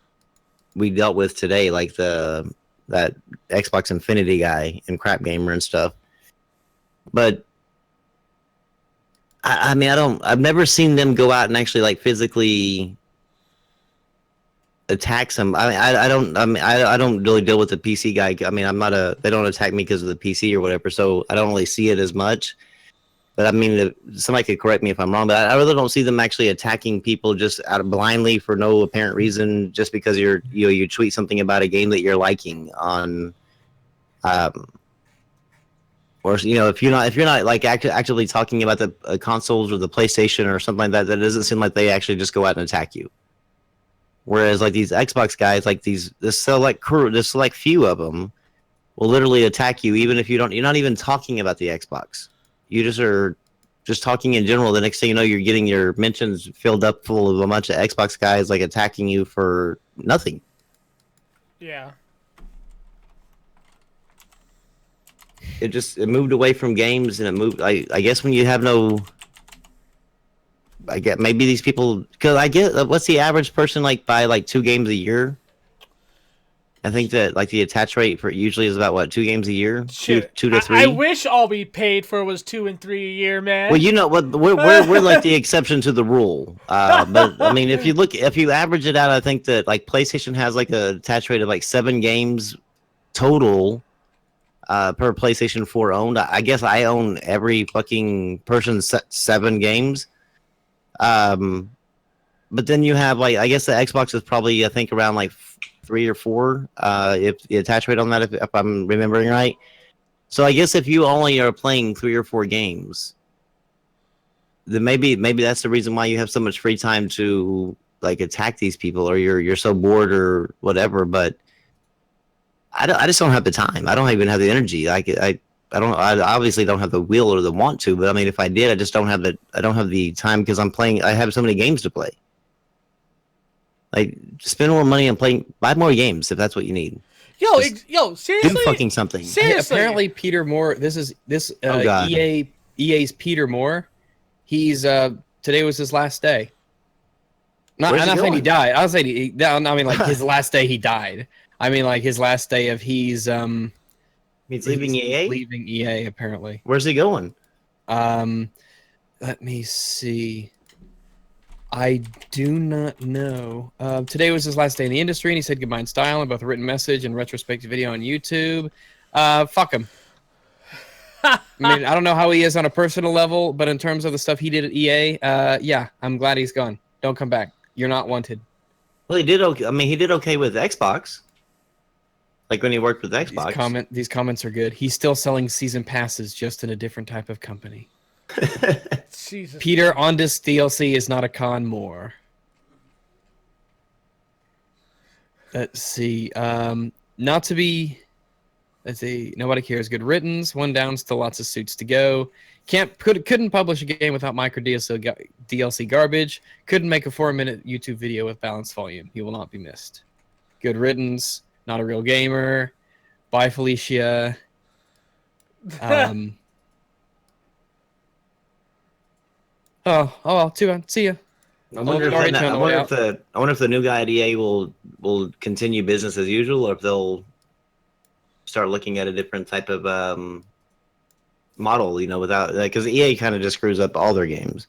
[SPEAKER 1] we dealt with today, like that Xbox Infinity guy and Crap Gamer and stuff. But I mean, I've never seen them go out and actually like physically attack some. I don't really deal with the PC guy. I mean, they don't attack me because of the PC or whatever, so I don't really see it as much. But I mean, somebody could correct me if I'm wrong, but I really don't see them actually attacking people just out of blindly for no apparent reason, just because you tweet something about a game that you're liking on, or if you're not like actively talking about the consoles or the PlayStation or something like that, that doesn't seem like they actually just go out and attack you. Whereas like these Xbox guys, like this select few of them will literally attack you, even if you're not even talking about the Xbox. You just are just talking in general. The next thing you know, you're getting your mentions filled up full of a bunch of Xbox guys like attacking you for nothing.
[SPEAKER 2] Yeah.
[SPEAKER 1] It moved away from games, and it moved. I guess when you have no. I get maybe these people, because I get what's the average person like buy like 2 games a year? I think that like the attach rate for usually is about what, 2 games a year,
[SPEAKER 2] Shit.
[SPEAKER 1] 2 to 3.
[SPEAKER 2] I wish all we paid for was 2 and 3 a year, man.
[SPEAKER 1] Well, you know what, we're like the exception to the rule. But I mean, if you average it out, I think that like PlayStation has like a attach rate of like 7 games total per PlayStation 4 owned. I guess I own every fucking person's 7 games. But then you have like, I guess the Xbox is probably, I think, around like 3 or 4, if the attach rate on that, if I'm remembering right. So I guess if you only are playing 3 or 4 games, then maybe that's the reason why you have so much free time to like attack these people, or you're so bored or whatever. But I just don't have the time. I don't even have the energy. I obviously don't have the will or the want to, but I mean, if I did, I just don't have the time, because I have so many games to play. Like, spend more money on buy more games if that's what you need.
[SPEAKER 2] Yo, seriously?
[SPEAKER 1] Do fucking something.
[SPEAKER 2] Seriously?
[SPEAKER 3] Apparently, Peter Moore. EA's Peter Moore. He's today was his last day. I'm not saying he died. I was saying I mean, like, his last day he died. I mean, like, his last day of he's
[SPEAKER 1] leaving EA.
[SPEAKER 3] Leaving EA, apparently.
[SPEAKER 1] Where's he going?
[SPEAKER 3] Let me see. I do not know. Today was his last day in the industry, and he said goodbye in style in both a written message and retrospective video on YouTube. Fuck him. I mean, I don't know how he is on a personal level, but in terms of the stuff he did at EA, yeah, I'm glad he's gone. Don't come back. You're not wanted.
[SPEAKER 1] Well, he did okay. I mean, he did okay with Xbox. Like when he worked with Xbox.
[SPEAKER 3] These comments are good. He's still selling season passes, just in a different type of company.
[SPEAKER 2] Jesus.
[SPEAKER 3] Peter on this DLC is not a con more. Let's see. Not to be. Let's see. Nobody cares. Good riddance. 1 down. Still lots of suits to go. Couldn't publish a game without micro DLC garbage. Couldn't make a 4-minute YouTube video with balanced volume. He will not be missed. Good riddance. Not a real gamer. Bye, Felicia. Oh well, too bad. See ya.
[SPEAKER 1] I wonder if the new guy at EA will continue business as usual, or if they'll start looking at a different type of model, without, because EA kind of just screws up all their games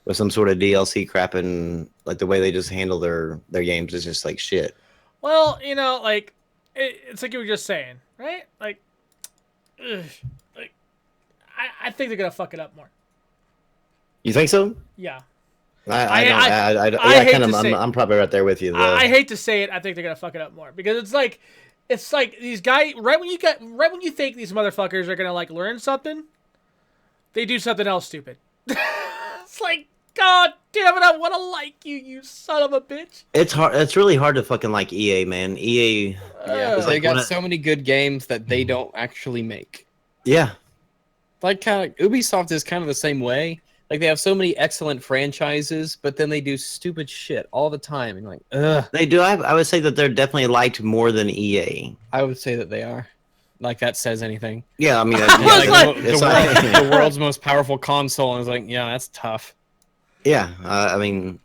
[SPEAKER 1] with some sort of DLC crap, and like the way they just handle their games is just like shit.
[SPEAKER 2] Well, like it's like you were just saying, right? Like, I think they're gonna fuck it up more.
[SPEAKER 1] You think so?
[SPEAKER 2] Yeah.
[SPEAKER 1] I'm probably right there with you.
[SPEAKER 2] I hate to say it. I think they're gonna fuck it up more, because it's like these guys right when you think these motherfuckers are gonna like learn something, they do something else stupid. It's like, God damn it! I want to like you, you son of a bitch.
[SPEAKER 1] It's hard. It's really hard to fucking like EA, man. EA.
[SPEAKER 3] Yeah, they got so many good games that they don't actually make.
[SPEAKER 1] Yeah.
[SPEAKER 3] Like Ubisoft is kind of the same way. Like, they have so many excellent franchises, but then they do stupid shit all the time. And like, ugh.
[SPEAKER 1] They do. I would say that they're definitely liked more than EA.
[SPEAKER 3] I would say that they are. Like, that says anything.
[SPEAKER 1] Yeah, I mean,
[SPEAKER 3] the world's most powerful console, and it's like, yeah, that's tough.
[SPEAKER 1] Yeah, I mean,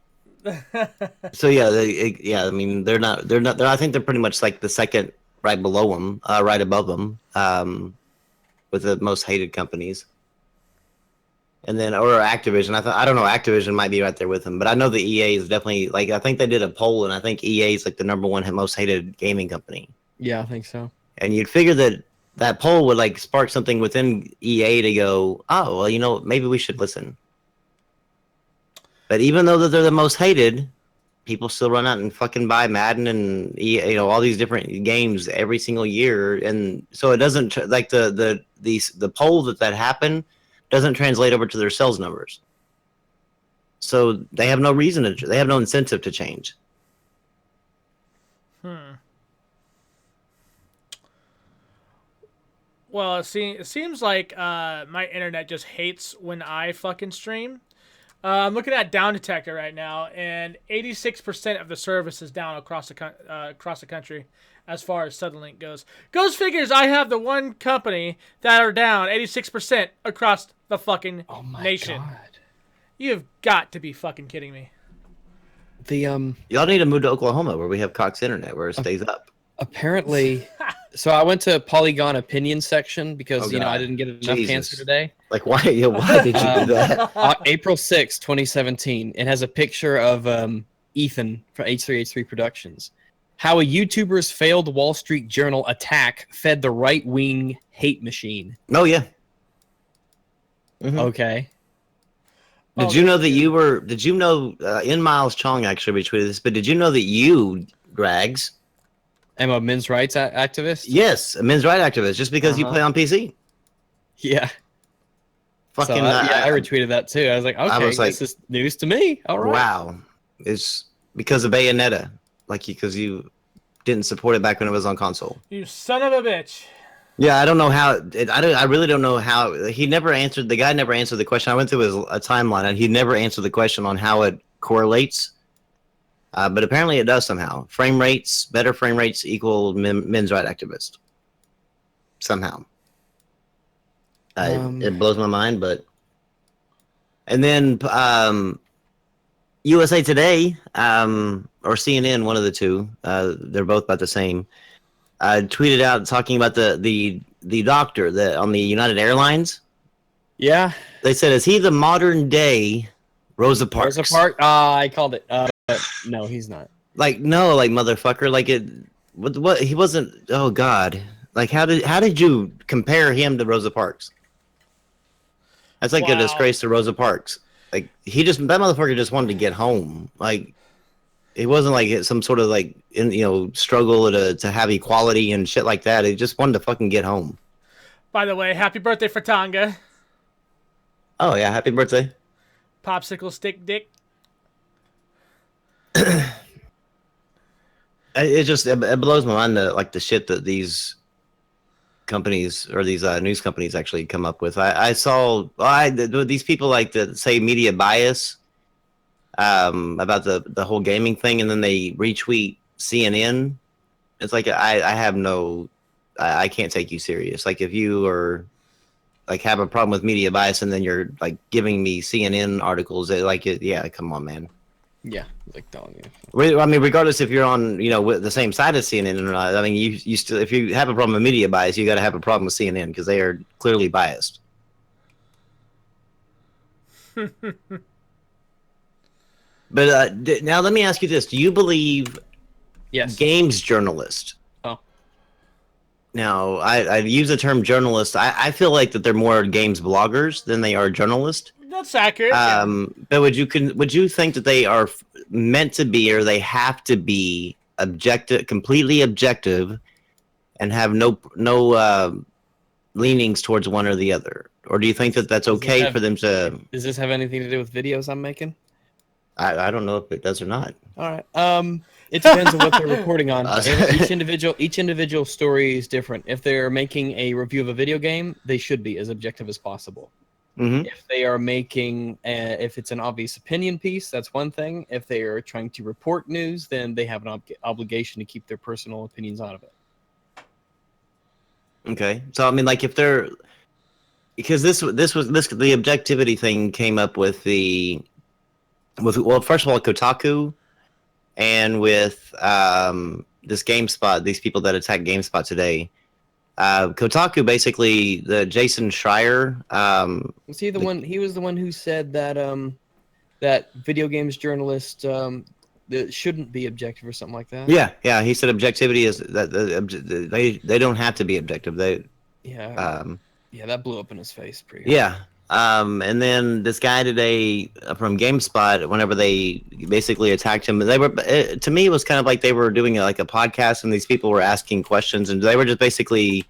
[SPEAKER 1] so yeah, I mean, they're not. I think they're pretty much like the second right below them, right above them, with the most hated companies. And then, or Activision. I don't know. Activision might be right there with them, but I know the EA is definitely like. I think they did a poll, and I think EA is like the number one most hated gaming company.
[SPEAKER 3] Yeah, I think so.
[SPEAKER 1] And you'd figure that that poll would like spark something within EA to go, oh, well, you know, maybe we should listen. But even though that they're the most hated, people still run out and fucking buy Madden and EA, you know, all these different games every single year, and so it doesn't like the poll that happened doesn't translate over to their sales numbers. So they have no reason to. They have no incentive to change.
[SPEAKER 2] Well, it seems like my internet just hates when I fucking stream. I'm looking at Down Detector right now, and 86% of the service is down across the country as far as Suddenlink goes. Goes figures, I have the one company that are down 86% across the fucking nation. God. You've got to be fucking kidding me.
[SPEAKER 1] Y'all need to move to Oklahoma where we have Cox Internet where it stays up.
[SPEAKER 3] Apparently, so I went to Polygon opinion section because I didn't get enough cancer today.
[SPEAKER 1] Like why? Yeah, why did you do that?
[SPEAKER 3] April 6, 2017. It has a picture of Ethan from H3H3 Productions. How a YouTuber's failed Wall Street Journal attack fed the right-wing hate machine.
[SPEAKER 1] Oh yeah.
[SPEAKER 3] Mm-hmm. Okay.
[SPEAKER 1] Did you know that you were? Did you know? In Miles Chong actually retweeted this, but did you know that you, Drags,
[SPEAKER 3] am a men's rights activist?
[SPEAKER 1] Yes, a men's rights activist. Just because you play on PC.
[SPEAKER 3] Yeah.
[SPEAKER 1] Fucking.
[SPEAKER 3] So, I retweeted that too. I was like, okay, this is news to me. All right.
[SPEAKER 1] Wow. It's because of Bayonetta, because you didn't support it back when it was on console.
[SPEAKER 2] You son of a bitch.
[SPEAKER 1] Yeah, I don't know how. I really don't know how. He never answered. The guy never answered the question. I went through a timeline, and he never answered the question on how it correlates. But apparently, it does somehow. Better frame rates equal men's rights activist. Somehow, it blows my mind. But and then USA Today or CNN, one of the two. They're both about the same. Tweeted out talking about the doctor that on the United Airlines.
[SPEAKER 3] Yeah,
[SPEAKER 1] they said, "Is he the modern day Rosa Parks?"
[SPEAKER 3] Rosa Parks. I called it. No, he's not.
[SPEAKER 1] No, motherfucker. What? He wasn't. Oh God. How did you compare him to Rosa Parks? That's a disgrace to Rosa Parks. That motherfucker just wanted to get home. It wasn't some sort of struggle to have equality and shit like that. He just wanted to fucking get home.
[SPEAKER 2] By the way, happy birthday for Tonga.
[SPEAKER 1] Oh yeah, happy birthday.
[SPEAKER 2] Popsicle stick dick.
[SPEAKER 1] It blows my mind the shit that these companies or these news companies actually come up with. I saw these people that say media bias. About the whole gaming thing, and then they retweet CNN. It's I can't take you serious. If you are have a problem with media bias, and then you're giving me CNN articles, yeah, come on, man.
[SPEAKER 3] Yeah, telling
[SPEAKER 1] you. I mean, regardless if you're on with the same side as CNN or not. I mean, you still, if you have a problem with media bias, you got to have a problem with CNN because they are clearly biased. But now let me ask you this: do you believe games journalist?
[SPEAKER 3] Oh.
[SPEAKER 1] Now I use the term journalist. I feel that they're more games bloggers than they are journalists.
[SPEAKER 2] That's accurate.
[SPEAKER 1] But would you think that they are meant to be, or they have to be completely objective, and have no leanings towards one or the other? Or do you think that that's okay for them to?
[SPEAKER 3] Does this have anything to do with videos I'm making?
[SPEAKER 1] I don't know if it does or not.
[SPEAKER 3] All right. It depends on what they're reporting on. Each individual story is different. If they're making a review of a video game, they should be as objective as possible.
[SPEAKER 1] Mm-hmm.
[SPEAKER 3] If they are making, if it's an obvious opinion piece, that's one thing. If they are trying to report news, then they have an obligation to keep their personal opinions out of it.
[SPEAKER 1] Okay, so I mean, if they're, because the objectivity thing came up with the well, first of all, Kotaku, and with this GameSpot, these people that attacked GameSpot today. Kotaku, basically, the Jason Schreier.
[SPEAKER 3] Was he the one? He was the one who said that that video games journalists that shouldn't be objective or something like that.
[SPEAKER 1] Yeah. He said objectivity is that they don't have to be objective.
[SPEAKER 3] That blew up in his face pretty hard.
[SPEAKER 1] Yeah. And then this guy today from GameSpot, whenever they basically attacked him, they were to me it was kind of like they were doing like a podcast, and these people were asking questions, and they were just basically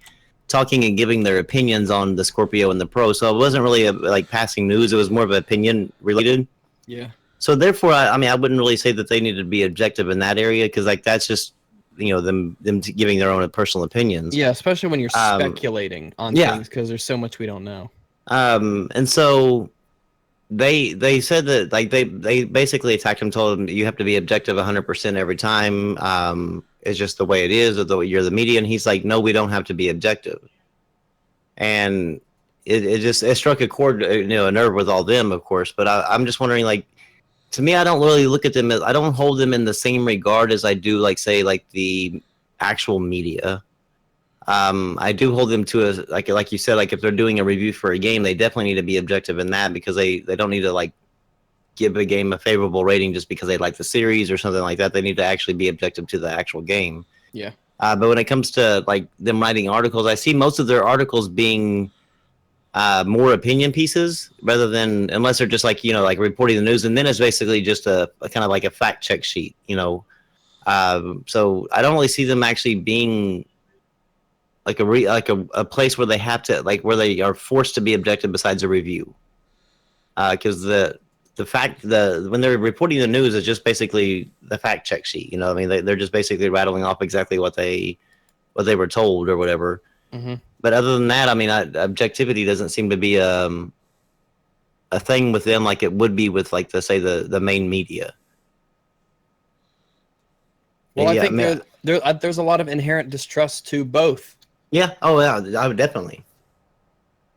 [SPEAKER 1] talking and giving their opinions on the Scorpio and the Pro. So it wasn't really like passing news; it was more of an opinion related.
[SPEAKER 3] Yeah.
[SPEAKER 1] So therefore, I mean, I wouldn't really say that they needed to be objective in that area, because like that's just them giving their own personal opinions.
[SPEAKER 3] Yeah, especially when you're speculating on things, because there's so much we don't know.
[SPEAKER 1] And so they said that like they basically attacked him, told him you have to be objective 100% every time. It's just the way it is, or you're the media. And he's like, no, we don't have to be objective. And it struck a chord, a nerve with all them, of course. But I'm just wondering, like, to me, I don't really look at them I don't hold them in the same regard as I do, like, say, like the actual media. I do hold them to like you said, like if they're doing a review for a game, they definitely need to be objective in that, because they don't need to like give a game a favorable rating just because they like the series or something like that. They need to actually be objective to the actual game.
[SPEAKER 3] Yeah.
[SPEAKER 1] But when it comes to like them writing articles, I see most of their articles being more opinion pieces rather than, unless they're just like like reporting the news, and then it's basically just a kind of like a fact check sheet. So I don't really see them actually being like a place where they have to, like, where they are forced to be objective besides a review. Because the fact when they're reporting the news is just basically the fact check sheet. I mean, they're just basically rattling off exactly what they were told or whatever.
[SPEAKER 3] Mm-hmm.
[SPEAKER 1] But other than that, I mean, objectivity doesn't seem to be a thing with them like it would be with, like, the main media.
[SPEAKER 3] Well, I think there's a lot of inherent distrust to both.
[SPEAKER 1] Yeah. Oh, yeah. I would definitely.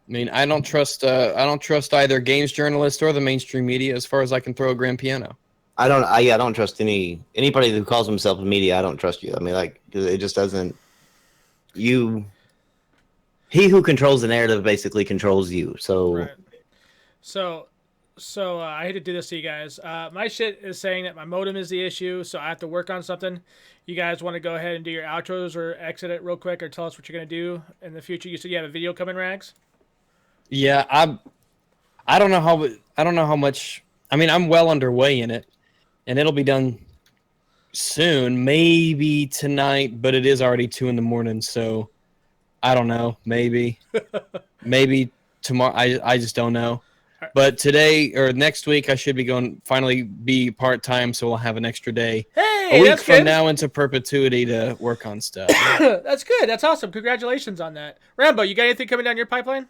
[SPEAKER 3] I mean, I don't trust either games journalists or the mainstream media as far as I can throw a grand piano.
[SPEAKER 1] I don't trust anybody who calls himself a media. I don't trust you. I mean, like, it just doesn't. He who controls the narrative basically controls you. So.
[SPEAKER 2] Right. So I hate to do this to you guys. My shit is saying that my modem is the issue, so I have to work on something. You guys want to go ahead and do your outros or exit it real quick, or tell us what you're going to do in the future? You said you have a video coming, Rags?
[SPEAKER 3] Yeah, I don't know how much. I mean, I'm well underway in it, and it'll be done soon, maybe tonight, but it is already 2 a.m, so I don't know. Maybe tomorrow. I just don't know. But today or next week, I should be finally be part-time, so we'll have an extra day.
[SPEAKER 2] Hey,
[SPEAKER 3] a week
[SPEAKER 2] that's
[SPEAKER 3] from
[SPEAKER 2] good.
[SPEAKER 3] now into perpetuity to work on stuff.
[SPEAKER 2] That's good. That's awesome. Congratulations on that. Rambo, you got anything coming down your pipeline?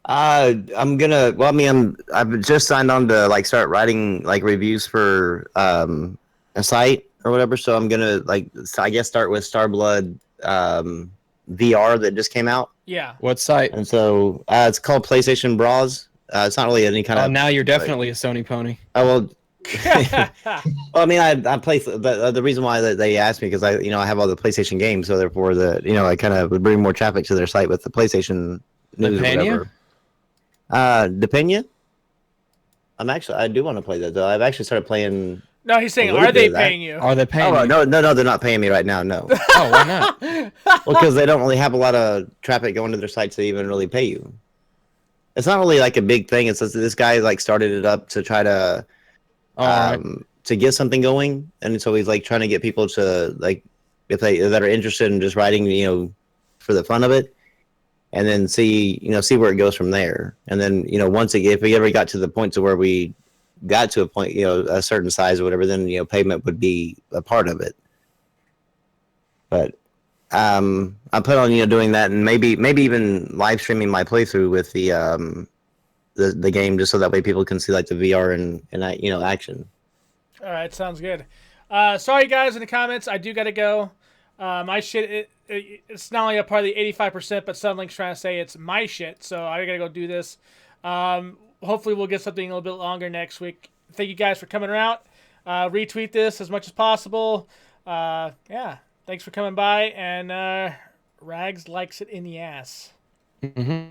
[SPEAKER 1] I'm gonna. Well, I mean, I've just signed on to like start writing like reviews for a site or whatever. So I'm gonna I guess start with Starblood VR that just came out.
[SPEAKER 2] Yeah.
[SPEAKER 3] What site?
[SPEAKER 1] And so it's called PlayStation Bras. It's not really any kind of.
[SPEAKER 3] Now you're definitely a Sony pony.
[SPEAKER 1] Oh well. Well, I mean, I play the reason why they asked me, because I have all the PlayStation games, so therefore I kind of would bring more traffic to their site with the PlayStation news or whatever. Depenya? I do want to play that though. I've actually started playing.
[SPEAKER 2] No, he's saying, are they paying you?
[SPEAKER 3] Are they paying you?
[SPEAKER 1] No, they're not paying me right now. No.
[SPEAKER 3] Oh, why not?
[SPEAKER 1] Well, because they don't really have a lot of traffic going to their sites to even really pay you. It's not really like a big thing. It's just this guy like started it up to try to to get something going, and so he's like trying to get people to like that are interested in just writing, for the fun of it, and then see where it goes from there. And then if we ever got to the point to where we got to a point, a certain size or whatever, then payment would be a part of it. But I plan on doing that, and maybe even live streaming my playthrough with the game, just so that way people can see like the VR and action.
[SPEAKER 2] All right, sounds good. Sorry guys in the comments, I do gotta go. My shit, it's not only a part of the 85%, but Sunlink's trying to say it's my shit, so I gotta go do this. Hopefully we'll get something a little bit longer next week. thank you guys for coming around. Retweet this as much as possible. Yeah, thanks for coming by. And Rags likes it in the ass.
[SPEAKER 3] Mm-hmm.